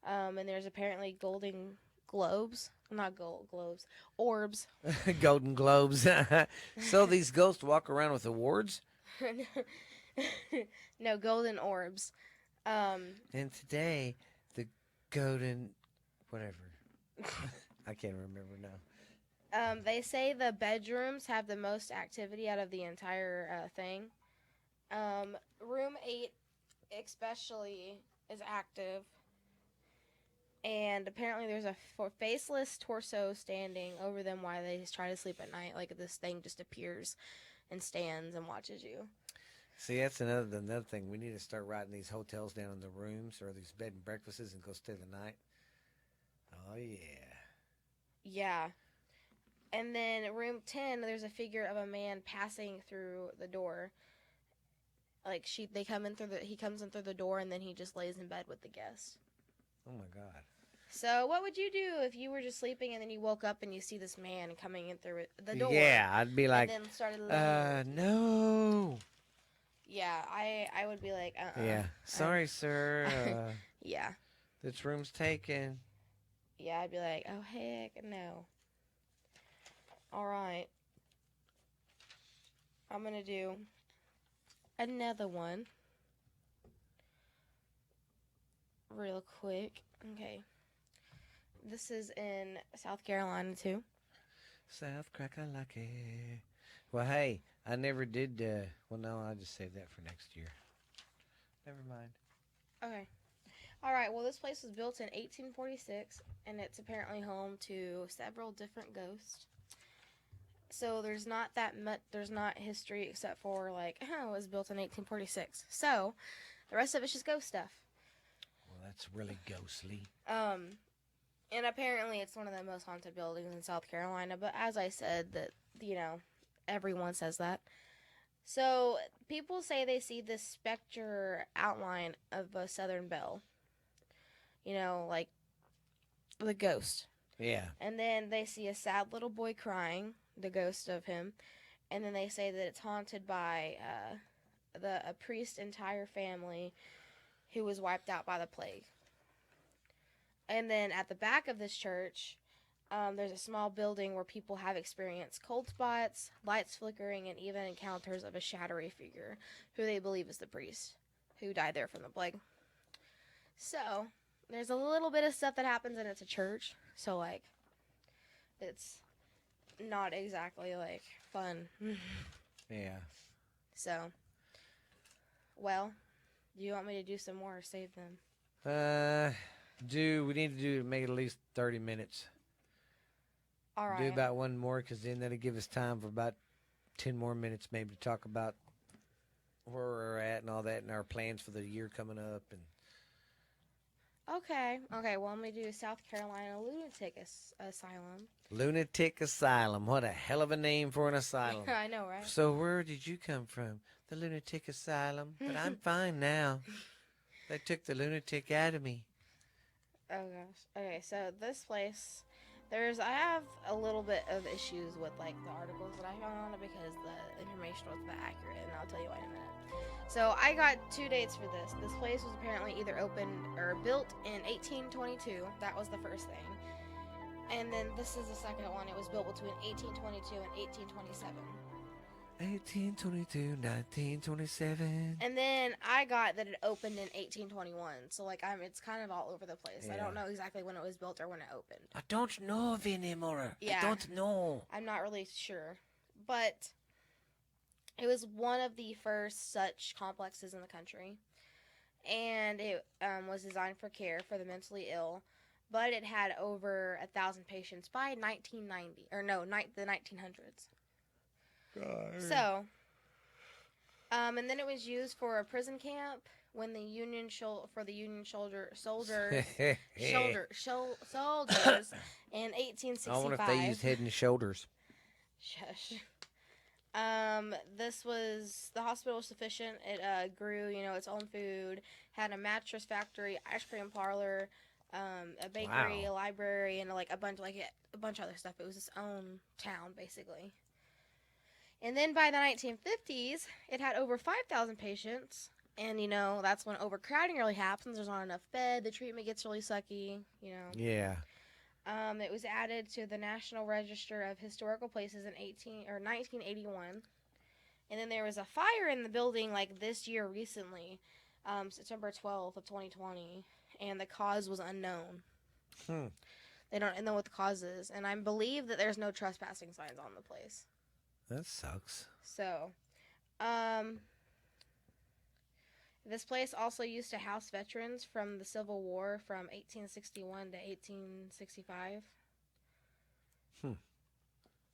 And there's apparently golden globes, not globes, orbs. Golden globes. So these ghosts walk around with awards? No, golden orbs. And today, the golden, whatever. I can't remember now. They say the bedrooms have the most activity out of the entire thing. Room 8 especially is active. And apparently there's a faceless torso standing over them while they try to sleep at night. Like this thing just appears and stands and watches you. See, that's another thing. We need to start writing these hotels down in the rooms or these bed and breakfasts and go stay the night. Oh, yeah. Yeah. And then room 10, there's a figure of a man passing through the door. Like they come in through he comes in through the door, and then he just lays in bed with the guest. Oh my God. So what would you do if you were just sleeping and then you woke up and you see this man coming in through the door? Yeah, I'd be like, and then started laying no. Yeah, I would be like, Yeah, sorry, sir. Yeah. This room's taken. Yeah, I'd be like, oh, heck no. All right. I'm going to do another one real quick. Okay. This is in South Carolina, too. South Crack-a-Lacky. Well, hey, I never did, well, no, I'll just save that for next year. Never mind. Okay. All right, well, this place was built in 1846, and it's apparently home to several different ghosts. So there's not that much, there's not history except for, like, oh, it was built in 1846. So the rest of it's just ghost stuff. Well, that's really ghostly. And apparently it's one of the most haunted buildings in South Carolina, but as I said, that, you know, everyone says that. So people say they see this specter outline of a Southern Belle. You know, like the ghost. Yeah. And then they see a sad little boy crying, the ghost of him. And then they say that it's haunted by a priest's entire family who was wiped out by the plague. And then at the back of this church, there's a small building where people have experienced cold spots, lights flickering, and even encounters of a shadowy figure who they believe is the priest who died there from the plague. So there's a little bit of stuff that happens, and it's a church. So, like, it's not exactly, like, fun. Yeah. So, well, do you want me to do some more or save them? We need to make it at least 30 minutes. All right. Do about one more, because then that'll give us time for about 10 more minutes maybe to talk about where we're at and all that and our plans for the year coming up. And Okay, well, I'm going to do South Carolina Lunatic Asylum. Lunatic Asylum. What a hell of a name for an asylum. I know, right? So where did you come from? The Lunatic Asylum. But I'm fine now. They took the lunatic out of me. Oh, gosh. Okay, so this place, I have a little bit of issues with, like, the articles that I found on it because the information wasn't that accurate, and I'll tell you why in a minute. So I got 2 dates for this. This place was apparently either opened or built in 1822. That was the first thing. And then this is the second one. It was built between 1822 and 1827. 1822, 1927. And then I got that it opened in 1821. So, like, it's kind of all over the place. Yeah. I don't know exactly when it was built or when it opened. I don't know anymore. Yeah. I don't know. I'm not really sure. But it was one of the first such complexes in the country. And it was designed for care for the mentally ill. But it had over 1,000 patients by 1990. Or no, the 1900s. God. So, and then it was used for a prison camp when the Union soldiers soldiers in 1865. I wonder if they used Head and Shoulders. Shush. The hospital was sufficient. It grew, its own food, had a mattress factory, ice cream parlor, a bakery, Wow. a library, and a bunch of other stuff. It was its own town, basically. And then by the 1950s, it had over 5,000 patients. And, that's when overcrowding really happens. There's not enough bed. The treatment gets really sucky, Yeah. It was added to the National Register of Historical Places in 1981. And then there was a fire in the building, this year recently, September 12th of 2020. And the cause was unknown. They don't know what the cause is. And I believe that there's no trespassing signs on the place. That sucks. So, this place also used to house veterans from the Civil War from 1861 to 1865.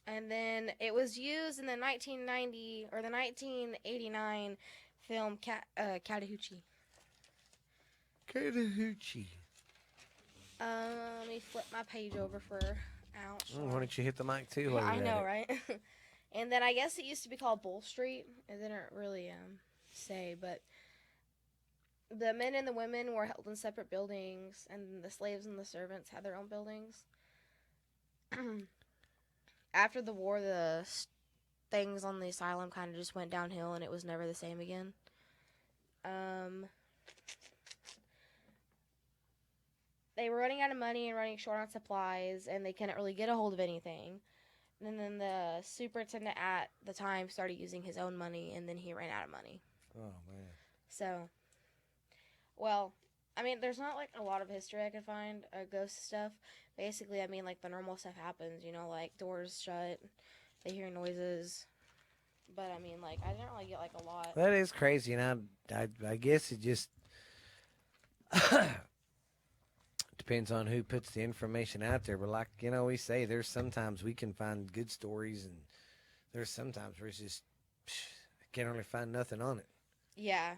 And then it was used in the 1990 or the 1989 film Chattahoochee. Chattahoochee. Let me flip my page over for ouch. Why don't you hit the mic too? I know, right? And then I guess it used to be called Bull Street. It didn't really say, but the men and the women were held in separate buildings, and the slaves and the servants had their own buildings. After the war, things on the asylum kind of just went downhill, and it was never the same again. They were running out of money and running short on supplies, and they couldn't really get a hold of anything. And then the superintendent at the time started using his own money, and then he ran out of money. Oh, man. So, well, I mean, there's not like a lot of history I could find, ghost stuff. Basically, I mean, like the normal stuff happens, like doors shut, they hear noises. But I mean, like, I didn't really get like a lot. That is crazy, and I guess it just depends on who puts the information out there. But like we say, there's sometimes we can find good stories, and there's sometimes where it's just I can't really find nothing on it. Yeah.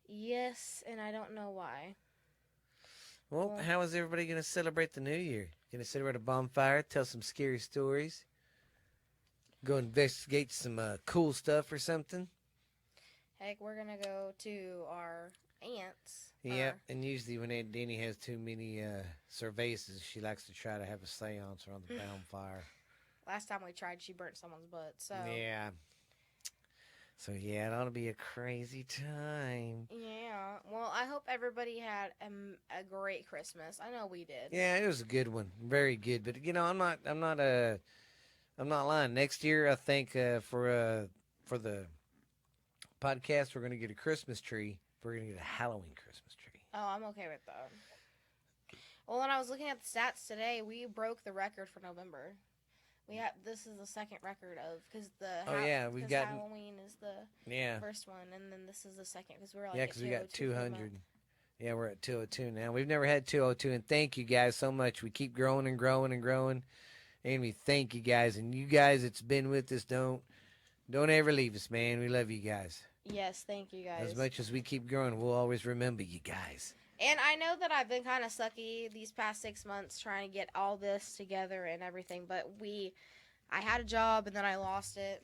Yes, and I don't know why. Well, how is everybody going to celebrate the new year? Going to celebrate a bonfire, tell some scary stories, go investigate some cool stuff or something? Heck, we're going to go to our aunt's. Yeah, and usually when Aunt Denny has too many cervezas, she likes to try to have a seance around the bonfire. Last time we tried, she burnt someone's butt, so. Yeah. So, yeah, it ought to be a crazy time. Yeah. Well, I hope everybody had a great Christmas. I know we did. Yeah, it was a good one. Very good. But, I'm not lying. Next year, I think for the podcast, we're going to get a Christmas tree. We're going to get a Halloween Christmas tree. Oh, I'm okay with that. Well, when I was looking at the stats today, we broke the record for November. This is the second record of, because Halloween is the first one, and then this is the second, because we're like because we got 200. Yeah, we're at 202 now. We've never had 202, and thank you guys so much. We keep growing and growing and growing, and we thank you guys. And you guys that's been with us, don't ever leave us, man. We love you guys. Yes, thank you guys. As much as we keep growing, we'll always remember you guys. And I know that I've been kind of sucky these past 6 months trying to get all this together and everything, but I had a job and then I lost it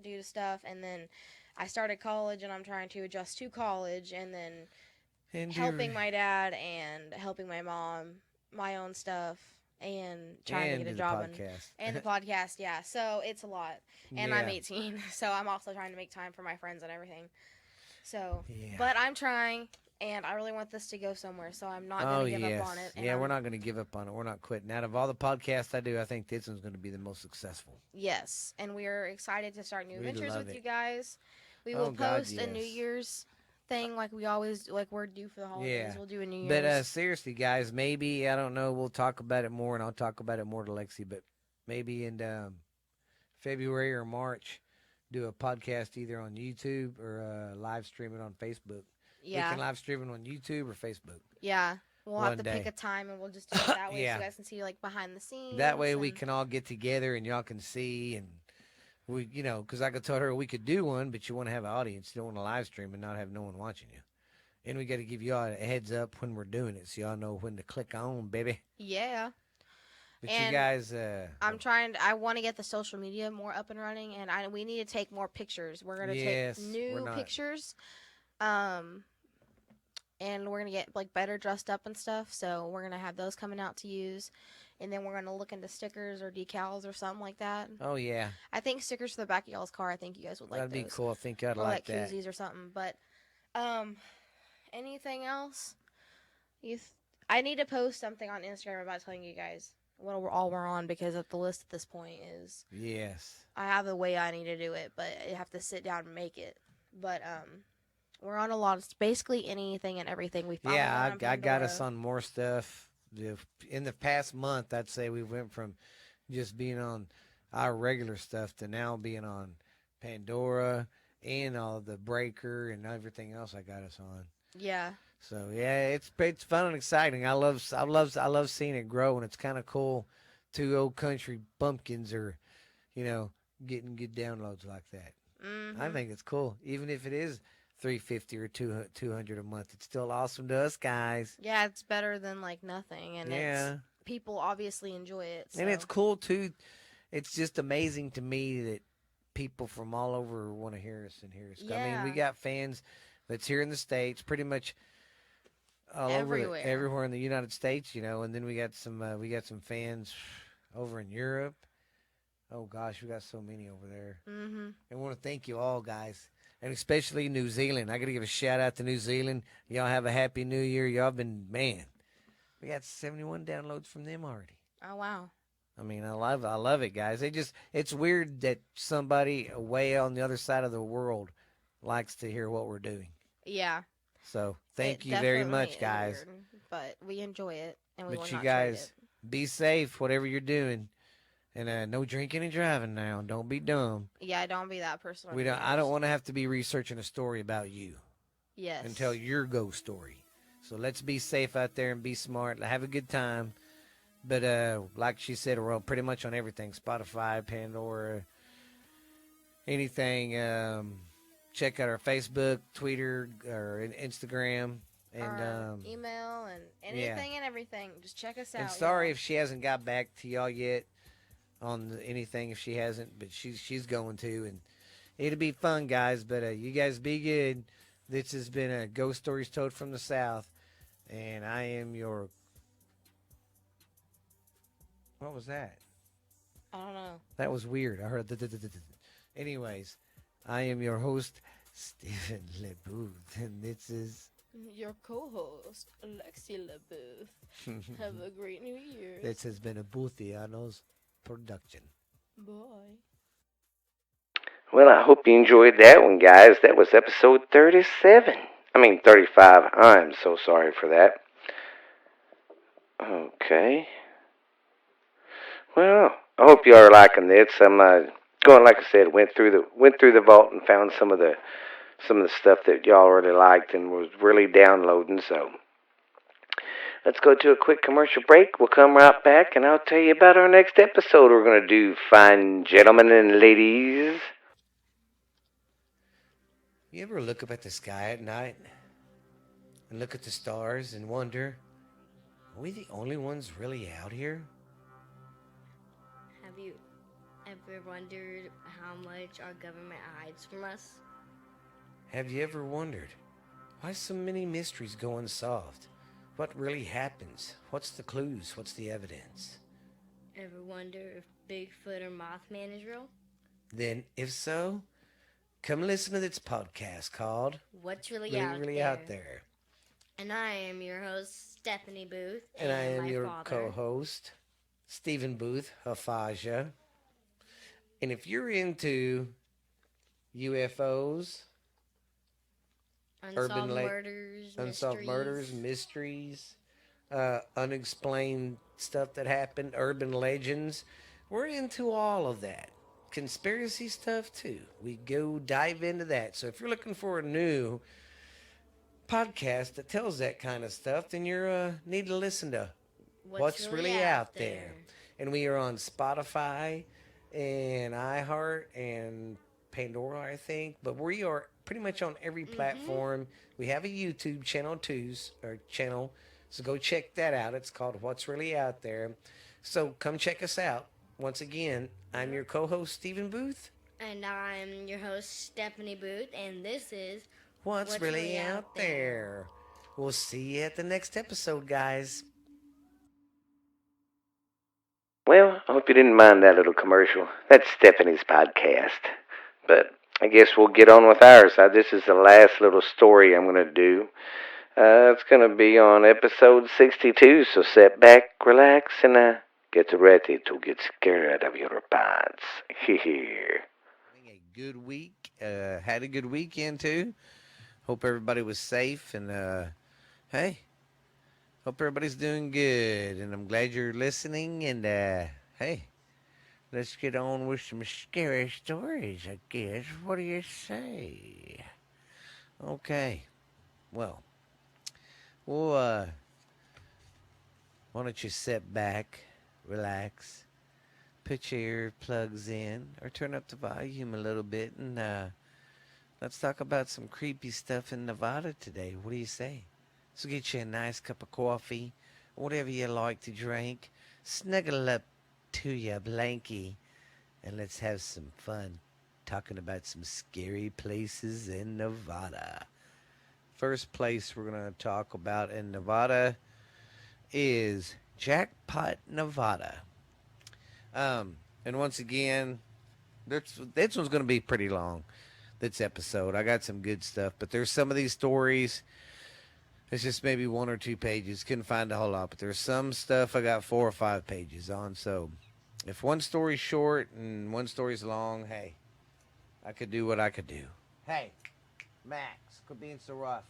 due to stuff, and then I started college and I'm trying to adjust to college, and then helping my dad and helping my mom, my own stuff, and trying to get a job and the podcast, yeah. So it's a lot, and I'm 18, so I'm also trying to make time for my friends and everything. So, but I'm trying. And I really want this to go somewhere, so I'm not going to give up on it. Yeah, we're not going to give up on it. We're not quitting. Out of all the podcasts I do, I think this one's going to be the most successful. Yes, and we're excited to start new adventures with you guys. We will post a New Year's thing like we always, like we're due for the holidays. Yeah. We'll do a New Year's. But seriously, guys, maybe, I don't know, we'll talk about it more, and I'll talk about it more to Lexi, but maybe in February or March, do a podcast either on YouTube or live stream it on Facebook. Yeah. We can live stream it on YouTube or Facebook. Yeah. We'll have to pick a time, and we'll just do it that way so you guys can see, like, behind the scenes. That way we can all get together and y'all can see, and we, because I could tell her we could do one, but you want to have an audience. You don't want to live stream and not have no one watching you. And we got to give y'all a heads up when we're doing it so y'all know when to click on, baby. Yeah. But and you guys... I want to get the social media more up and running, and we need to take more pictures. We're going to take new pictures. And we're going to get, like, better dressed up and stuff. So we're going to have those coming out to use. And then we're going to look into stickers or decals or something like that. Oh, yeah. I think stickers for the back of y'all's car. I think you guys would like those. That'd be cool. I think I'd like that. Or, like, koozies or something. But, anything else? I need to post something on Instagram about telling you guys what we're on, because the list at this point is... Yes. I have the way I need to do it, but I have to sit down and make it. But, we're on a lot of basically anything and everything we found. Yeah, I got us on more stuff. In the past month, I'd say we went from just being on our regular stuff to now being on Pandora and all the Breaker and everything else I got us on. Yeah. So yeah, it's fun and exciting. I love seeing it grow, and it's kind of cool. 2 old country bumpkins are, getting good downloads like that. Mm-hmm. I think it's cool, even if it is $350 or $200 a month. It's still awesome to us guys. Yeah, it's better than like nothing, and people obviously enjoy it. So. And it's cool too. It's just amazing to me that people from all over want to hear us and hear us. I mean, we Yeah. got fans that's here in the States, pretty much all over Everywhere. everywhere in the United States, and then we got some fans over in Europe. Oh gosh, we got so many over there. Mhm. I want to thank you all, guys, and especially New Zealand. I got to give a shout out to New Zealand. Y'all have a happy New Year. Y'all been man. We got 71 downloads from them already. Oh wow. I mean, I love it, guys. It's weird that somebody way on the other side of the world likes to hear what we're doing. Yeah. So thank It you very definitely much, is guys. weird, but we enjoy it and we will But you not trade it. guys be safe, whatever you're doing, and no drinking and driving now. Don't be dumb. Yeah, don't be that person on We New don't. I don't Year's. want to have to be researching a story about you Yes. and tell your ghost story. So let's be safe out there and be smart. Have a good time. But like she said, we're pretty much on everything: Spotify, Pandora, anything. Check out our Facebook, Twitter, or Instagram, and Our email and yeah. anything and everything. Just check us out. And sorry y'all. if she hasn't got back to y'all yet on anything. If she hasn't, but she's going to, and it'll be fun, guys. But you guys be good. This has been a Ghost Stories Told from the South, and I am your. What was that? I don't know. That was weird. I heard. Anyways, I am your host, Stephen LeBooth, and this is. Your co-host, Alexi LaBooth. Have a great New Year. This has been a Boothianos production. Bye. Well, I hope you enjoyed that one, guys. That was episode 37. I mean, 35. I'm so sorry for that. Okay. Well, I hope you are liking this. I'm going, like I said, went through the vault and found some of the stuff that y'all really liked and was really downloading. So let's go to a quick commercial break. We'll come right back, and I'll tell you about our next episode we're going to do, fine gentlemen and ladies. You ever look up at the sky at night and look at the stars and wonder, are we the only ones really out here? Have you ever wondered how much our government hides from us? Have you ever wondered why so many mysteries go unsolved? What really happens? What's the clues? What's the evidence? Ever wonder if Bigfoot or Mothman is real? Then, if so, come listen to this podcast called What's really, Really Out There. And I am your host, Stephanie Booth. And I am my your father. co-host, Stephen Booth, Hafaja. And if you're into UFOs, unsolved murders, mysteries, unexplained stuff that happened, urban legends, we're into all of that. Conspiracy stuff too. We go dive into that. So if you're looking for a new podcast that tells that kind of stuff, then you need to listen to What's Really Out There. And we are on Spotify and iHeart and Pandora, I think. But we are pretty much on every platform. We have a YouTube channel channel. So go check that out. It's called What's Really Out There. So come check us out. Once again, I'm your co-host, Stephen Booth. And I'm your host, Stephanie Booth. And this is What's Really Out There. We'll see you at the next episode, guys. Well, I hope you didn't mind that little commercial. That's Stephanie's podcast. But I guess we'll get on with ours. This is the last little story I'm going to do. It's going to be on episode 62, so sit back, relax, and get ready to get scared of your pants. Here. Having a good week. Had a good weekend, too. Hope everybody was safe, and hey, hope everybody's doing good, and I'm glad you're listening, and hey, let's get on with some scary stories, I guess. What do you say? Okay, well, why don't you sit back, relax, put your earplugs in, or turn up the volume a little bit, and let's talk about some creepy stuff in Nevada today. What do you say? So get you a nice cup of coffee, whatever you like to drink. Snuggle up to your blankie, and let's have some fun talking about some scary places in Nevada. First place we're going to talk about in Nevada is Jackpot, Nevada. And once again, this one's going to be pretty long. This episode, I got some good stuff, but there's some of these stories. It's just maybe 1 or 2 pages. Couldn't find a whole lot, but there's some stuff I got 4 or 5 pages on. So, if one story's short and one story's long, hey, I could do what I could do. Hey, Max, quit being so rough.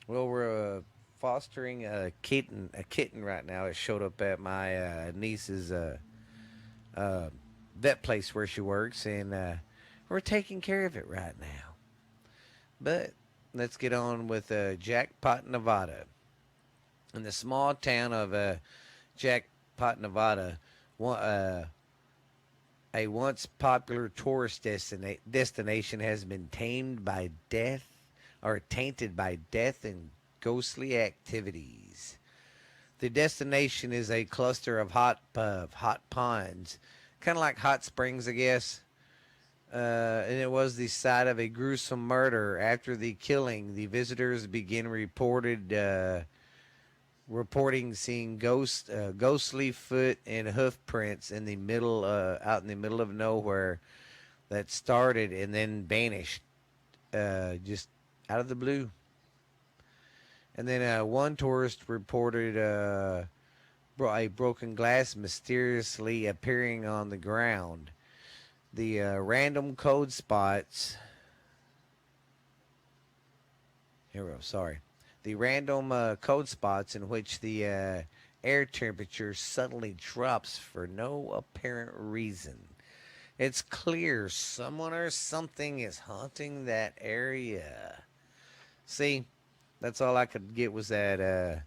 Well, we're fostering a kitten right now. It showed up at my niece's vet place where she works, and we're taking care of it right now. But let's get on with Jackpot, Nevada. In the small town of Jackpot, Nevada, a once popular tourist destination has been tamed by death or tainted by death and ghostly activities. The destination is a cluster of hot ponds, kind of like hot springs, I guess. And it was the site of a gruesome murder. After the killing, the visitors began reporting seeing ghostly foot and hoof prints in the middle, out in the middle of nowhere, that started and then vanished, just out of the blue. And then one tourist reported a broken glass mysteriously appearing on the ground. The random code spots. Here we go. Sorry. The random code spots in which the air temperature suddenly drops for no apparent reason. It's clear someone or something is haunting that area. See, that's all I could get was that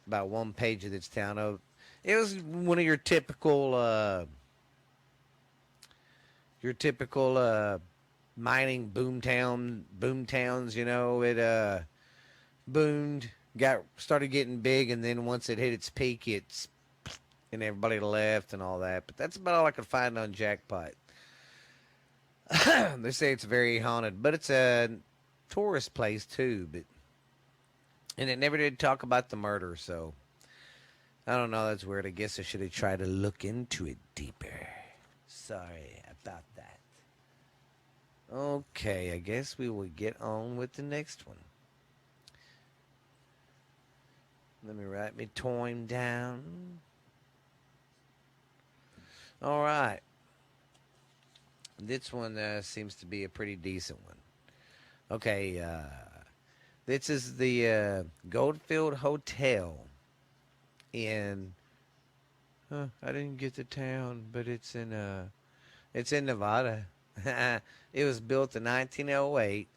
about 1 page of this town. It was one of your typical mining boom towns. You know, it boomed, started getting big, and then once it hit its peak, and everybody left and all that. But that's about all I could find on Jackpot. They say it's very haunted, but it's a tourist place too. And it never did talk about the murder, so I don't know. That's weird. I guess I should have tried to look into it deeper. Sorry about that. Okay, I guess we will get on with the next one. Let me write my time down. All right. This one seems to be a pretty decent one. Okay, this is the Goldfield Hotel in. I didn't get the town, but it's in Nevada. It was built in 1908.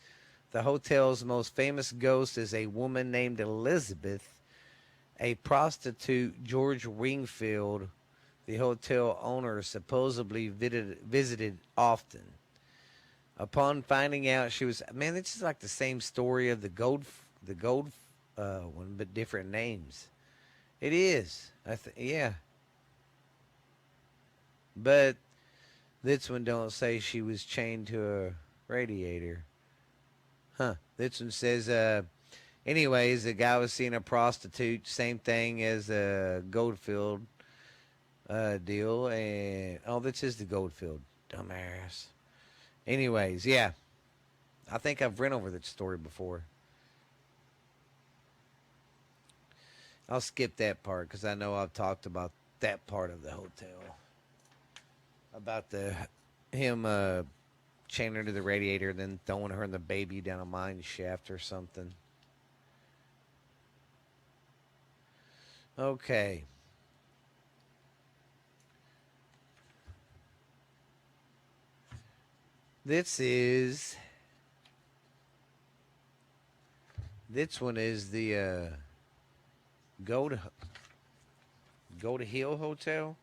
The hotel's most famous ghost is a woman named Elizabeth, a prostitute George Wingfield, the hotel owner, supposedly visited often. Upon finding out she was, man, this is like the same story of the gold one, but different names. It is, yeah. But this one don't say she was chained to a radiator. Huh. This one says, anyways, the guy was seeing a prostitute, same thing as a Goldfield deal, and this is the Goldfield, dumbass. Anyways, yeah, I think I've run over that story before. I'll skip that part because I know I've talked about that part of the hotel, about him chaining her to the radiator, and then throwing her and the baby down a mine shaft or something. Okay. This one is the Go to Hill Hotel.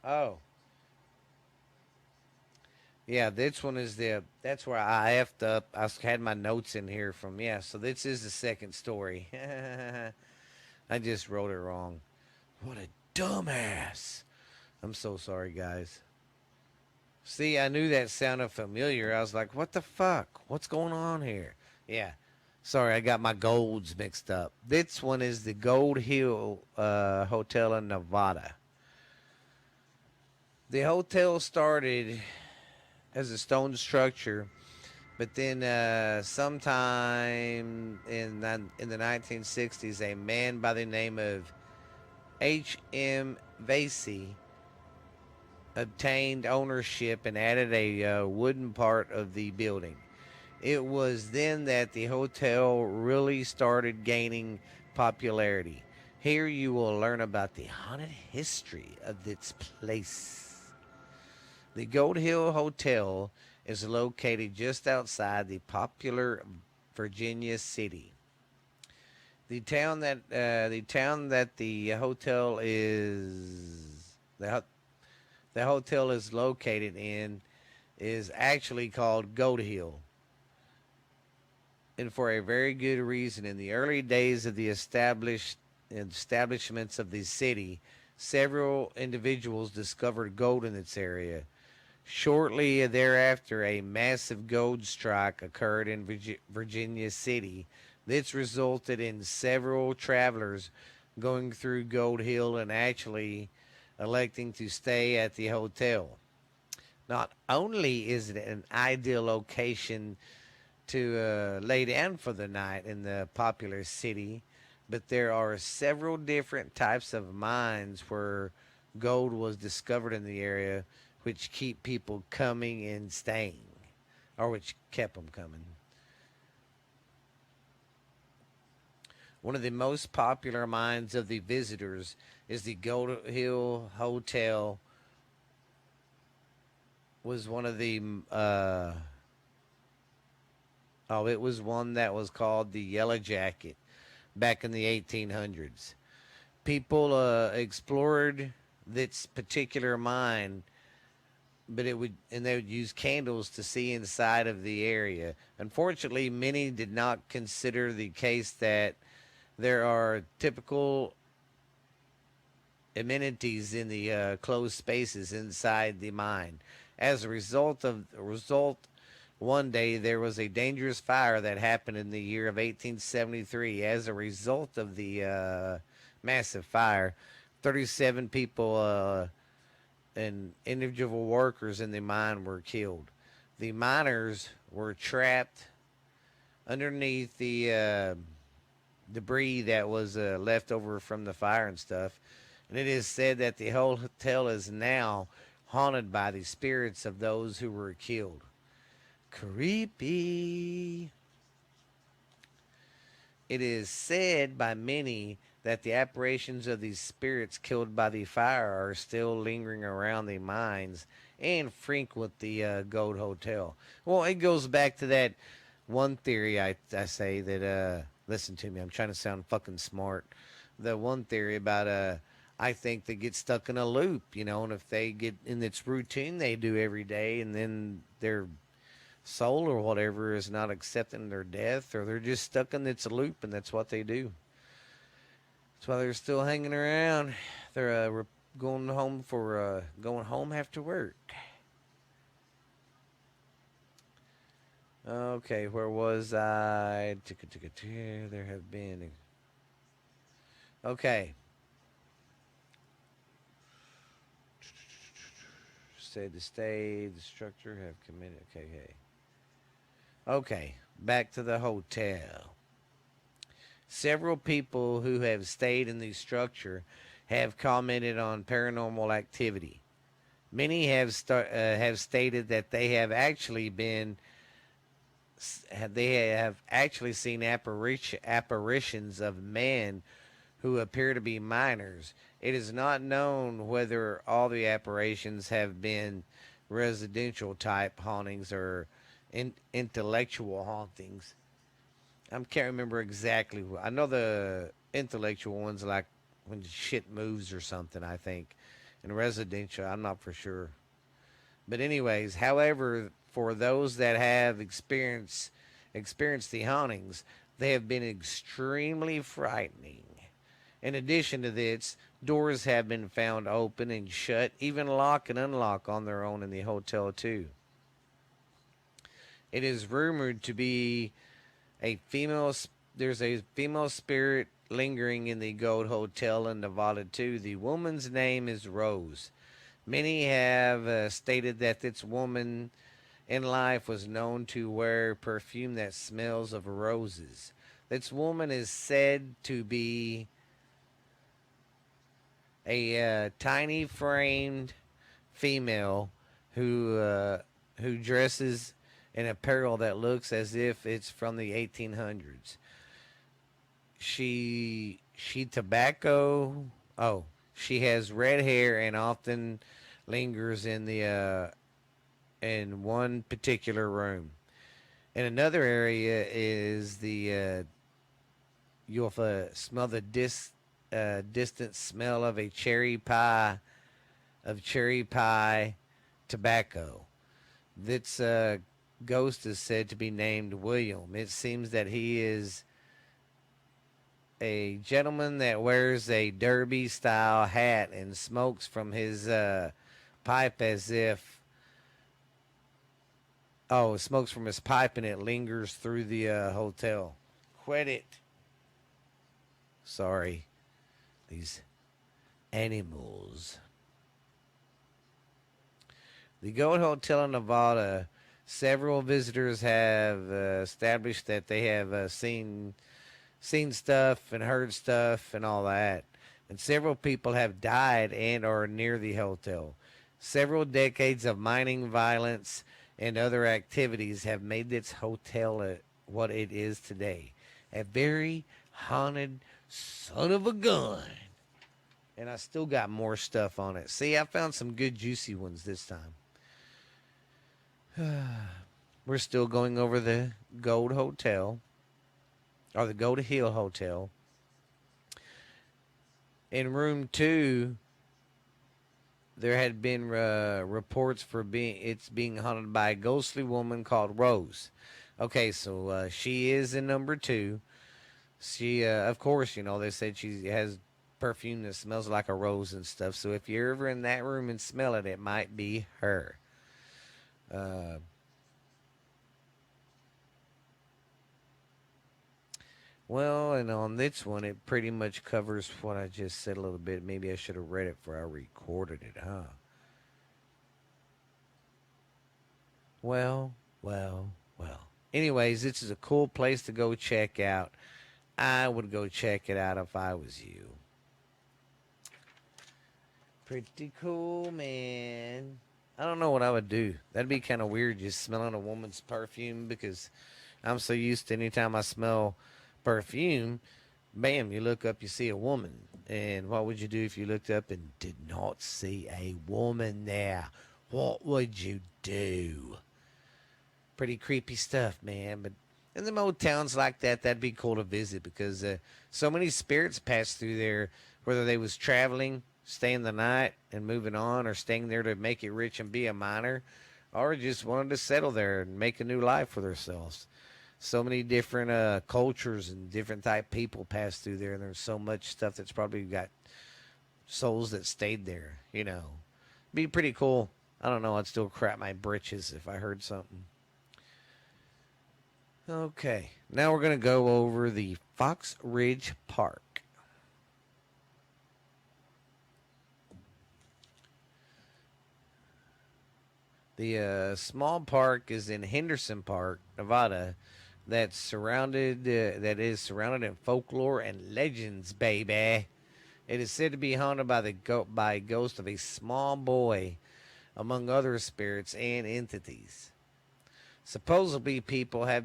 Oh. Yeah, this one is that's where I effed up. I had my notes in here from, yeah, so this is the second story. I just wrote it wrong. What a dumbass. I'm so sorry, guys. See, I knew that sounded familiar. I was like, what the fuck? What's going on here? Yeah. Sorry, I got my golds mixed up. This one is the Gold Hill Hotel in Nevada. The hotel started as a stone structure, but then sometime in the 1960s, a man by the name of H.M. Vasey obtained ownership and added a wooden part of the building. It was then that the hotel really started gaining popularity. Here you will learn about the haunted history of this place. The Gold Hill Hotel is located just outside the popular Virginia city. The town that the hotel is the hotel is located in is actually called Gold Hill, and for a very good reason. In the early days of the establishments of the city, several individuals discovered gold in its area. Shortly thereafter, a massive gold strike occurred in Virginia City. This resulted in several travelers going through Gold Hill and actually electing to stay at the hotel. Not only is it an ideal location to lay down for the night in the popular city, but there are several different types of mines where gold was discovered in the area, which keep people coming and staying, or which kept them coming. One of the most popular mines of the visitors is the Gold Hill Hotel. Was one of the it was one that was called the Yellow Jacket back in the 1800s. People explored this particular mine, but they would use candles to see inside of the area. Unfortunately, many did not consider the case that there are typical amenities in the closed spaces inside the mine. As a result, one day there was a dangerous fire that happened in the year of 1873. As a result of the massive fire, 37 people and individual workers in the mine were killed. The miners were trapped underneath the debris that was left over from the fire and stuff. And it is said that the whole hotel is now haunted by the spirits of those who were killed. Creepy. It is said by many that the apparitions of these spirits killed by the fire are still lingering around the mines and frequent the Gold Hotel. Well, it goes back to that one theory I say that, listen to me, I'm trying to sound fucking smart. The one theory about, I think they get stuck in a loop, and if they get in its routine they do every day, and then their soul or whatever is not accepting their death, or they're just stuck in its loop, and that's what they do. That's why they're still hanging around. They're going home after work. Okay, where was I? There have been. Okay. Said to stay. The structure have committed. Okay, back to the hotel. Several people who have stayed in the structure have commented on paranormal activity. Many have stated that they have actually seen apparitions of men who appear to be minors. It is not known whether all the apparitions have been residential type hauntings or intellectual hauntings. I can't remember exactly. I know the intellectual ones, like when shit moves or something, I think. And residential, I'm not for sure. But anyways, however, for those that have experienced the hauntings, they have been extremely frightening. In addition to this, Doors have been found open and shut, even lock and unlock on their own in the hotel too. It is rumored to be a female. There's a female spirit lingering in the Gold Hotel in Nevada too. The woman's name is Rose. Many have stated that this woman in life was known to wear perfume that smells of roses. This woman is said to be a tiny framed female who dresses in apparel that looks as if it's from the 1800s. She tobacco. Oh, she has red hair and often lingers in one particular room. In another area is you'll smell the distant smell of a cherry pie tobacco. This ghost is said to be named William. It seems that he is a gentleman that wears a derby style hat and smokes from his pipe as if smokes from his pipe and it lingers through the hotel. Quit it. Sorry, these animals. The Gold Hotel in Nevada. Several visitors have established that they have seen stuff and heard stuff and all that. And several people have died and are near the hotel. Several decades of mining violence and other activities have made this hotel what it is today. A very haunted son of a gun. And I still got more stuff on it. See, I found some good juicy ones this time. We're still going over the Gold Hotel, or the Gold Hill Hotel. In room 2, there had been reports for being haunted by a ghostly woman called Rose. Okay, so she is in number 2. She, of course, they said she has perfume that smells like a rose and stuff. So if you're ever in that room and smell it, it might be her. Well, and on this one, it pretty much covers what I just said a little bit. Maybe I should have read it before I recorded it, huh? Well. Anyways, this is a cool place to go check out. I would go check it out if I was you. Pretty cool, man. I don't know what I would do. That'd be kind of weird, just smelling a woman's perfume, because I'm so used to anytime I smell perfume, bam, you look up, you see a woman. And what would you do if you looked up and did not see a woman there? What would you do? Pretty creepy stuff, man. But in the old towns like that, that'd be cool to visit, because so many spirits pass through there, whether they was traveling, staying the night and moving on, or staying there to make it rich and be a miner, or just wanted to settle there and make a new life for themselves. So many different cultures and different type people pass through there, and there's so much stuff that's probably got souls that stayed there. Be pretty cool. I don't know, I'd still crap my britches if I heard something. Okay, now we're going to go over the Fox Ridge Park. The small park is in Henderson Park, Nevada. That is surrounded in folklore and legends, baby. It is said to be haunted by a ghost of a small boy, among other spirits and entities. Supposedly, people have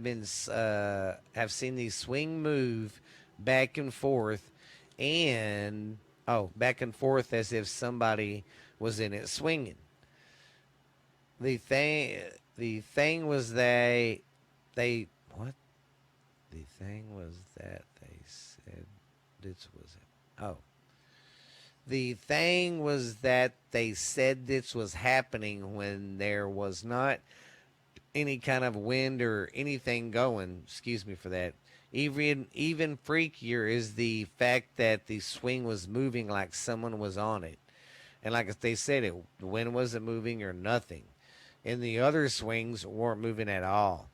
seen the swing move back and forth, back and forth as if somebody was in it swinging. The thing was that they said this was it. Oh. The thing was that they said this was happening when there was not any kind of wind or anything going. Excuse me for that. Even freakier is the fact that the swing was moving like someone was on it. And like they said, the wind wasn't moving or nothing. And the other swings weren't moving at all.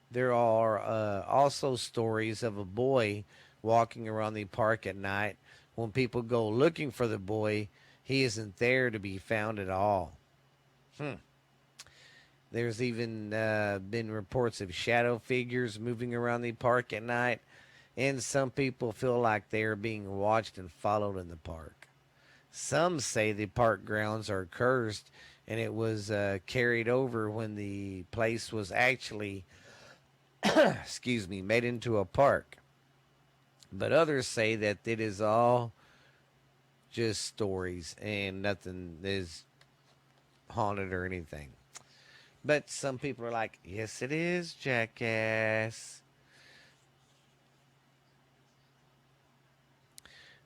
There are also stories of a boy walking around the park at night. When people go looking for the boy, he isn't there to be found at all. Hmm. There's even been reports of shadow figures moving around the park at night, and some people feel like they are being watched and followed in the park. Some say the park grounds are cursed and it was carried over when the place was actually, excuse me, made into a park. But others say that it is all just stories and nothing is haunted or anything. But some people are like, yes, it is, jackass.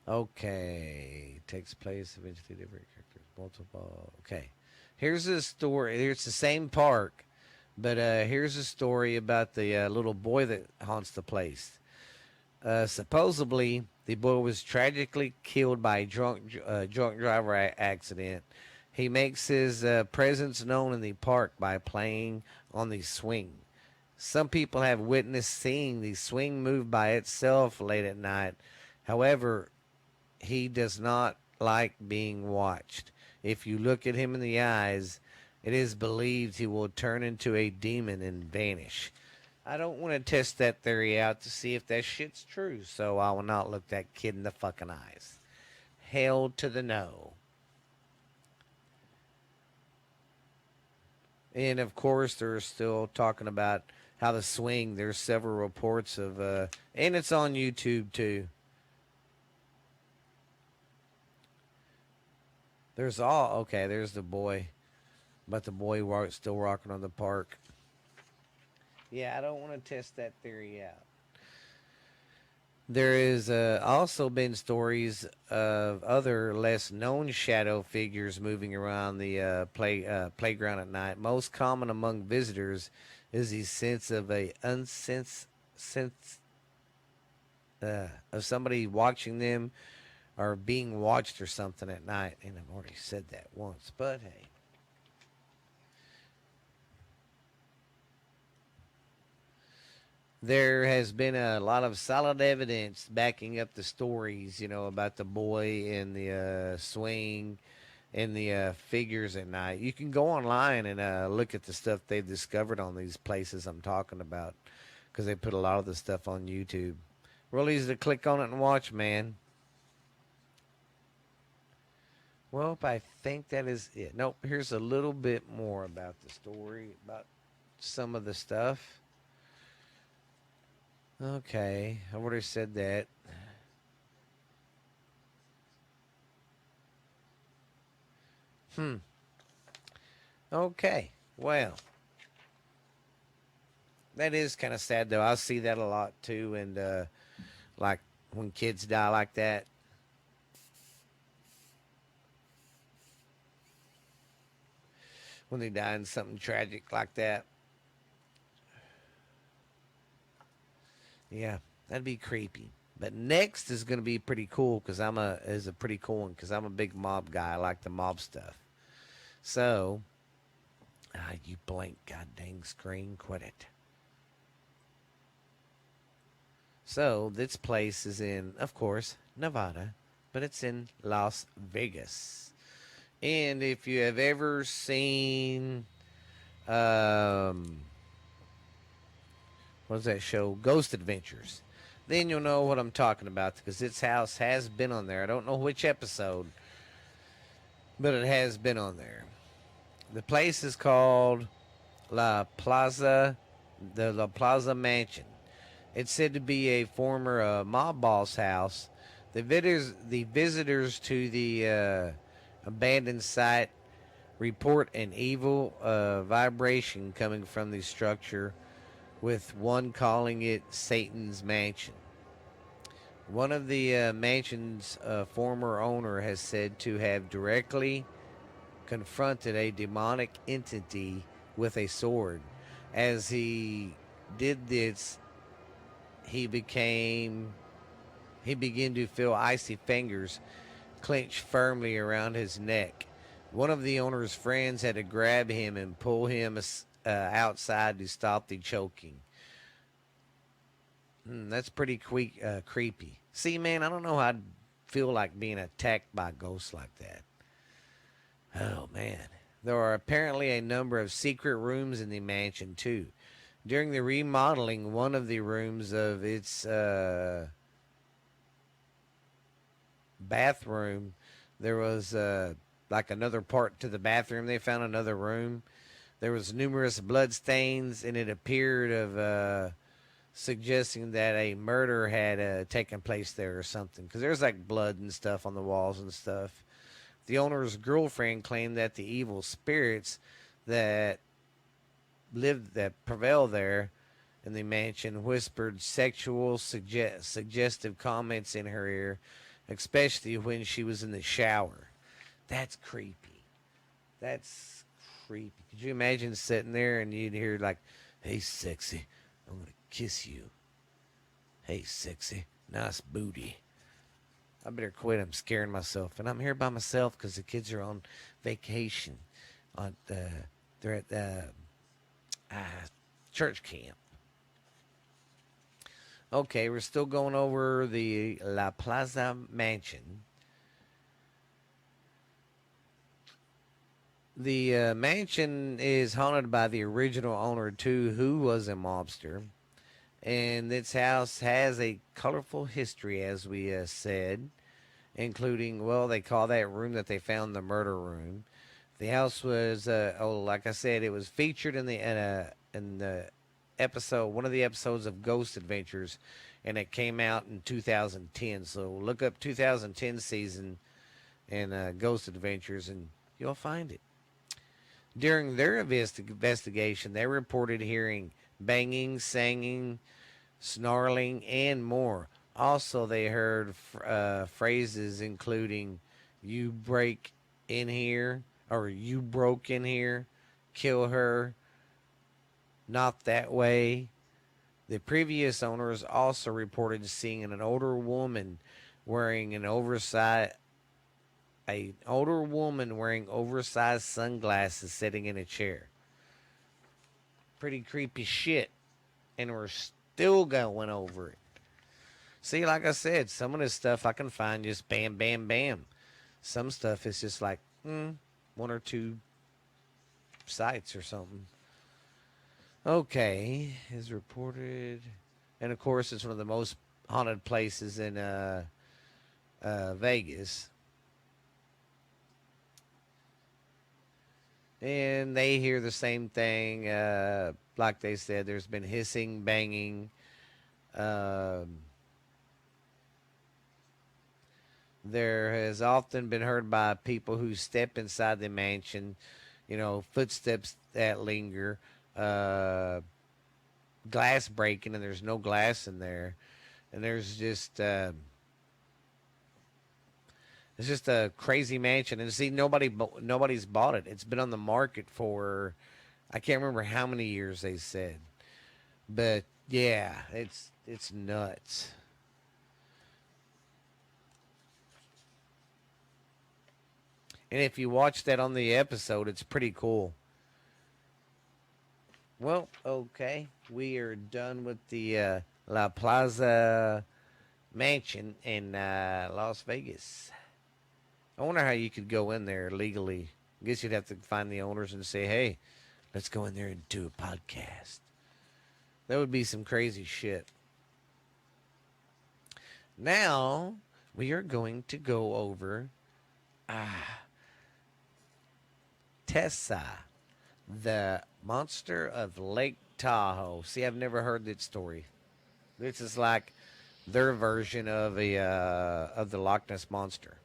Okay. Takes place eventually different characters. Multiple. Okay. Here's a story. It's the same park, but here's a story about the little boy that haunts the place. Supposedly, the boy was tragically killed by a drunk driver accident. He makes his presence known in the park by playing on the swing. Some people have witnessed seeing the swing move by itself late at night. However, he does not like being watched. If you look at him in the eyes, it is believed he will turn into a demon and vanish. I don't want to test that theory out to see if that shit's true, so I will not look that kid in the fucking eyes. Hell to the no. And of course, they're still talking about how the swing, there's several reports of, and it's on YouTube too. There's the boy. But the boy still rocking on the park. Yeah, I don't want to test that theory out. There is also been stories of other less known shadow figures moving around the playground at night. Most common among visitors is the sense of of somebody watching them or being watched or something at night. And I've already said that once, but hey. There has been a lot of solid evidence backing up the stories, about the boy and the swing and the figures at night. You can go online and look at the stuff they've discovered on these places I'm talking about because they put a lot of the stuff on YouTube. Real easy to click on it and watch, man. Well, I think that is it. Nope, here's a little bit more about the story, about some of the stuff. Okay, I already said that. Okay, well, that is kind of sad, though. I see that a lot, too, and, like, when kids die like that. When they die in something tragic like that. Yeah, that'd be creepy. But next is going to be pretty cool because is a pretty cool one because I'm a big mob guy. I like the mob stuff. So, you blank god dang screen, quit it. So, this place is in, of course, Nevada, but it's in Las Vegas. And if you have ever seen, what is that show? Ghost Adventures. Then you'll know what I'm talking about because its house has been on there. I don't know which episode, but it has been on there. The place is called La Plaza Mansion. It's said to be a former mob boss house. The visitors to the abandoned site report an evil vibration coming from the structure, with one calling it Satan's Mansion. One of the mansion's former owner has said to have directly confronted a demonic entity with a sword as he did this, he became he began to feel icy fingers clenched firmly around his neck. One of the owner's friends had to grab him and pull him outside to stop the choking. That's pretty creepy. See, man, I don't know how I'd feel like being attacked by ghosts like that. Oh, man. There are apparently a number of secret rooms in the mansion, too. During the remodeling, one of the rooms of its bathroom, there was like another part to the bathroom. They found another room. There was numerous blood stains, and it appeared of suggesting that a murder had taken place there or something. Because there's like blood and stuff on the walls and stuff. The owner's girlfriend claimed that the evil spirits that that prevail there in the mansion whispered suggestive comments in her ear, especially when she was in the shower. That's creepy. That's creepy. Could you imagine sitting there and you'd hear like, "Hey, sexy, I'm gonna kiss you. Hey, sexy, nice booty." I better quit. I'm scaring myself, and I'm here by myself because the kids are on vacation. They're at church camp. Okay, we're still going over the La Plaza Mansion. The mansion is haunted by the original owner, too, who was a mobster. And this house has a colorful history, as we said, including, well, they call that room that they found the murder room. The house was, like I said, it was featured in the episode, one of the episodes of Ghost Adventures, and it came out in 2010. So look up 2010 season and Ghost Adventures, and you'll find it. During their investigation, they reported hearing banging, singing, snarling, and more. Also, they heard phrases including "you break in here" or "you broke in here," "kill her," "not that way." The previous owners also reported seeing an older woman wearing oversized sunglasses sitting in a chair. Pretty creepy shit. And we're still going over it. See, like I said, some of this stuff I can find just bam, bam, bam. Some stuff is just like one or two sites or something. Okay, is reported, and of course, it's one of the most haunted places in Vegas. And they hear the same thing. Like they said, there's been hissing, banging. There has often been heard by people who step inside the mansion, footsteps that linger, glass breaking, and there's no glass in there. And there's just, it's just a crazy mansion. And see, nobody's bought it. It's been on the market for, I can't remember how many years they said. But yeah, it's nuts. And if you watch that on the episode, it's pretty cool. Well, okay. We are done with the La Plaza Mansion in Las Vegas. I wonder how you could go in there legally. I guess you'd have to find the owners and say, "Hey, let's go in there and do a podcast." That would be some crazy shit. Now, we are going to go over Tessa, the monster of Lake Tahoe. See, I've never heard that story. This is like their version of the Loch Ness monster.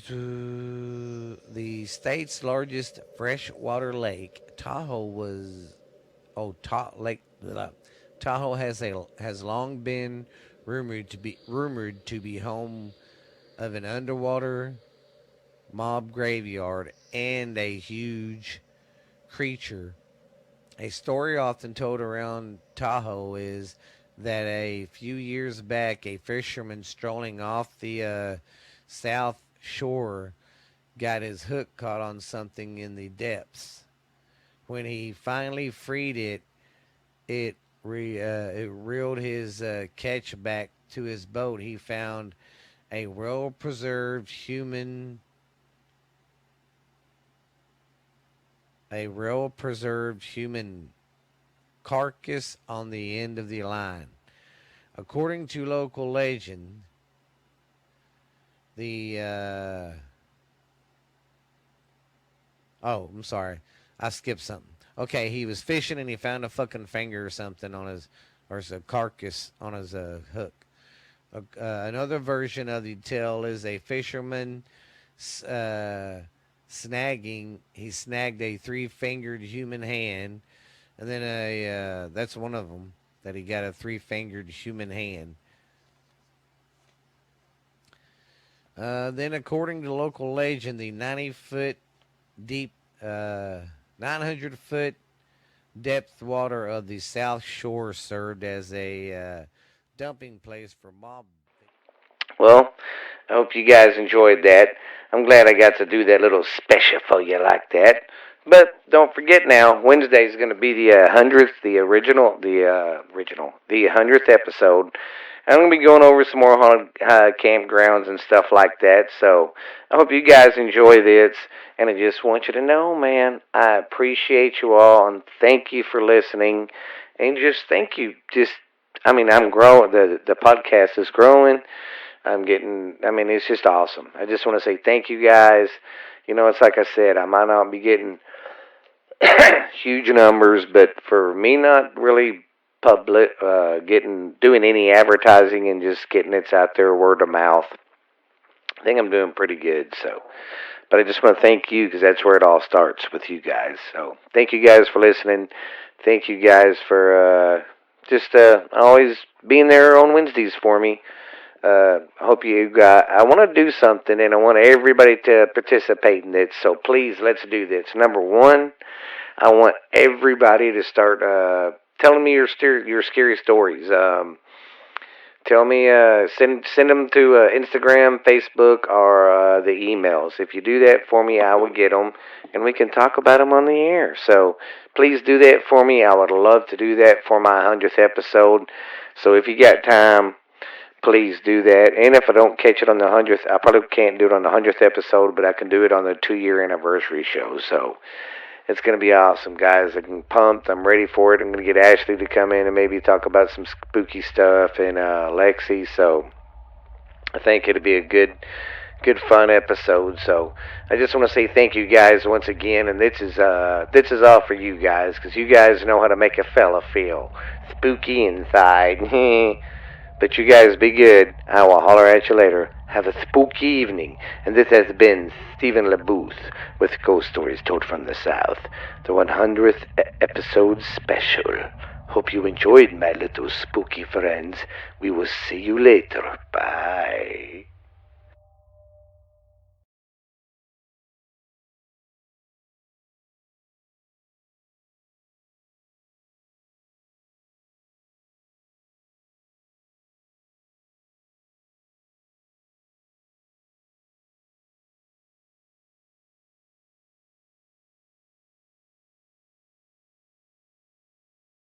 The state's largest freshwater lake, Tahoe was Lake Tahoe has long been rumored to be home of an underwater mob graveyard and a huge creature A story often told around Tahoe is that a few years back, a fisherman strolling off the south shore got his hook caught on something in the depths. When he finally freed it, it reeled his catch back to his boat. He found a well preserved human carcass on the end of the line. According to local legend, the oh, I'm sorry, I skipped something. Okay, he was fishing and he found a fucking finger or something on his, or a carcass on his hook. Another version of the tale is a fisherman he snagged a three-fingered human hand, and then that's one of them, that he got a three-fingered human hand. Then, according to local legend, the 90-foot deep, 900-foot depth water of the South Shore served as a dumping place for mob. Well, I hope you guys enjoyed that. I'm glad I got to do that little special for you like that. But don't forget now, Wednesday is going to be the 100th, the 100th episode. I'm going to be going over some more haunted campgrounds and stuff like that. So I hope you guys enjoy this. And I just want you to know, man, I appreciate you all and thank you for listening. And just thank you. I'm growing. The podcast is growing. It's just awesome. I just want to say thank you guys. It's like I said, I might not be getting huge numbers, but for me not really doing any advertising and just getting it out there word of mouth, I think I'm doing pretty good. So, but I just want to thank you because that's where it all starts with you guys. So, thank you guys for listening. Thank you guys for just always being there on Wednesdays for me. I hope you got. I want to do something, and I want everybody to participate in it. So please, let's do this. Number one, I want everybody to start telling me your scary stories. Tell me, send them to Instagram, Facebook, or the emails. If you do that for me, I will get them, and we can talk about them on the air. So please do that for me. I would love to do that for my 100th episode. So if you got time, please do that. And if I don't catch it on the 100th, I probably can't do it on the 100th episode, but I can do it on the 2-year anniversary show. So it's going to be awesome, guys. I'm pumped. I'm ready for it. I'm going to get Ashley to come in and maybe talk about some spooky stuff and Lexi. So I think it'll be a good, fun episode. So I just want to say thank you guys once again. And this is all for you guys because you guys know how to make a fella feel spooky inside. But you guys be good. I will holler at you later. Have a spooky evening. And this has been Stephen LeBooth with Ghost Stories Told from the South, the 100th episode special. Hope you enjoyed, my little spooky friends. We will see you later. Bye.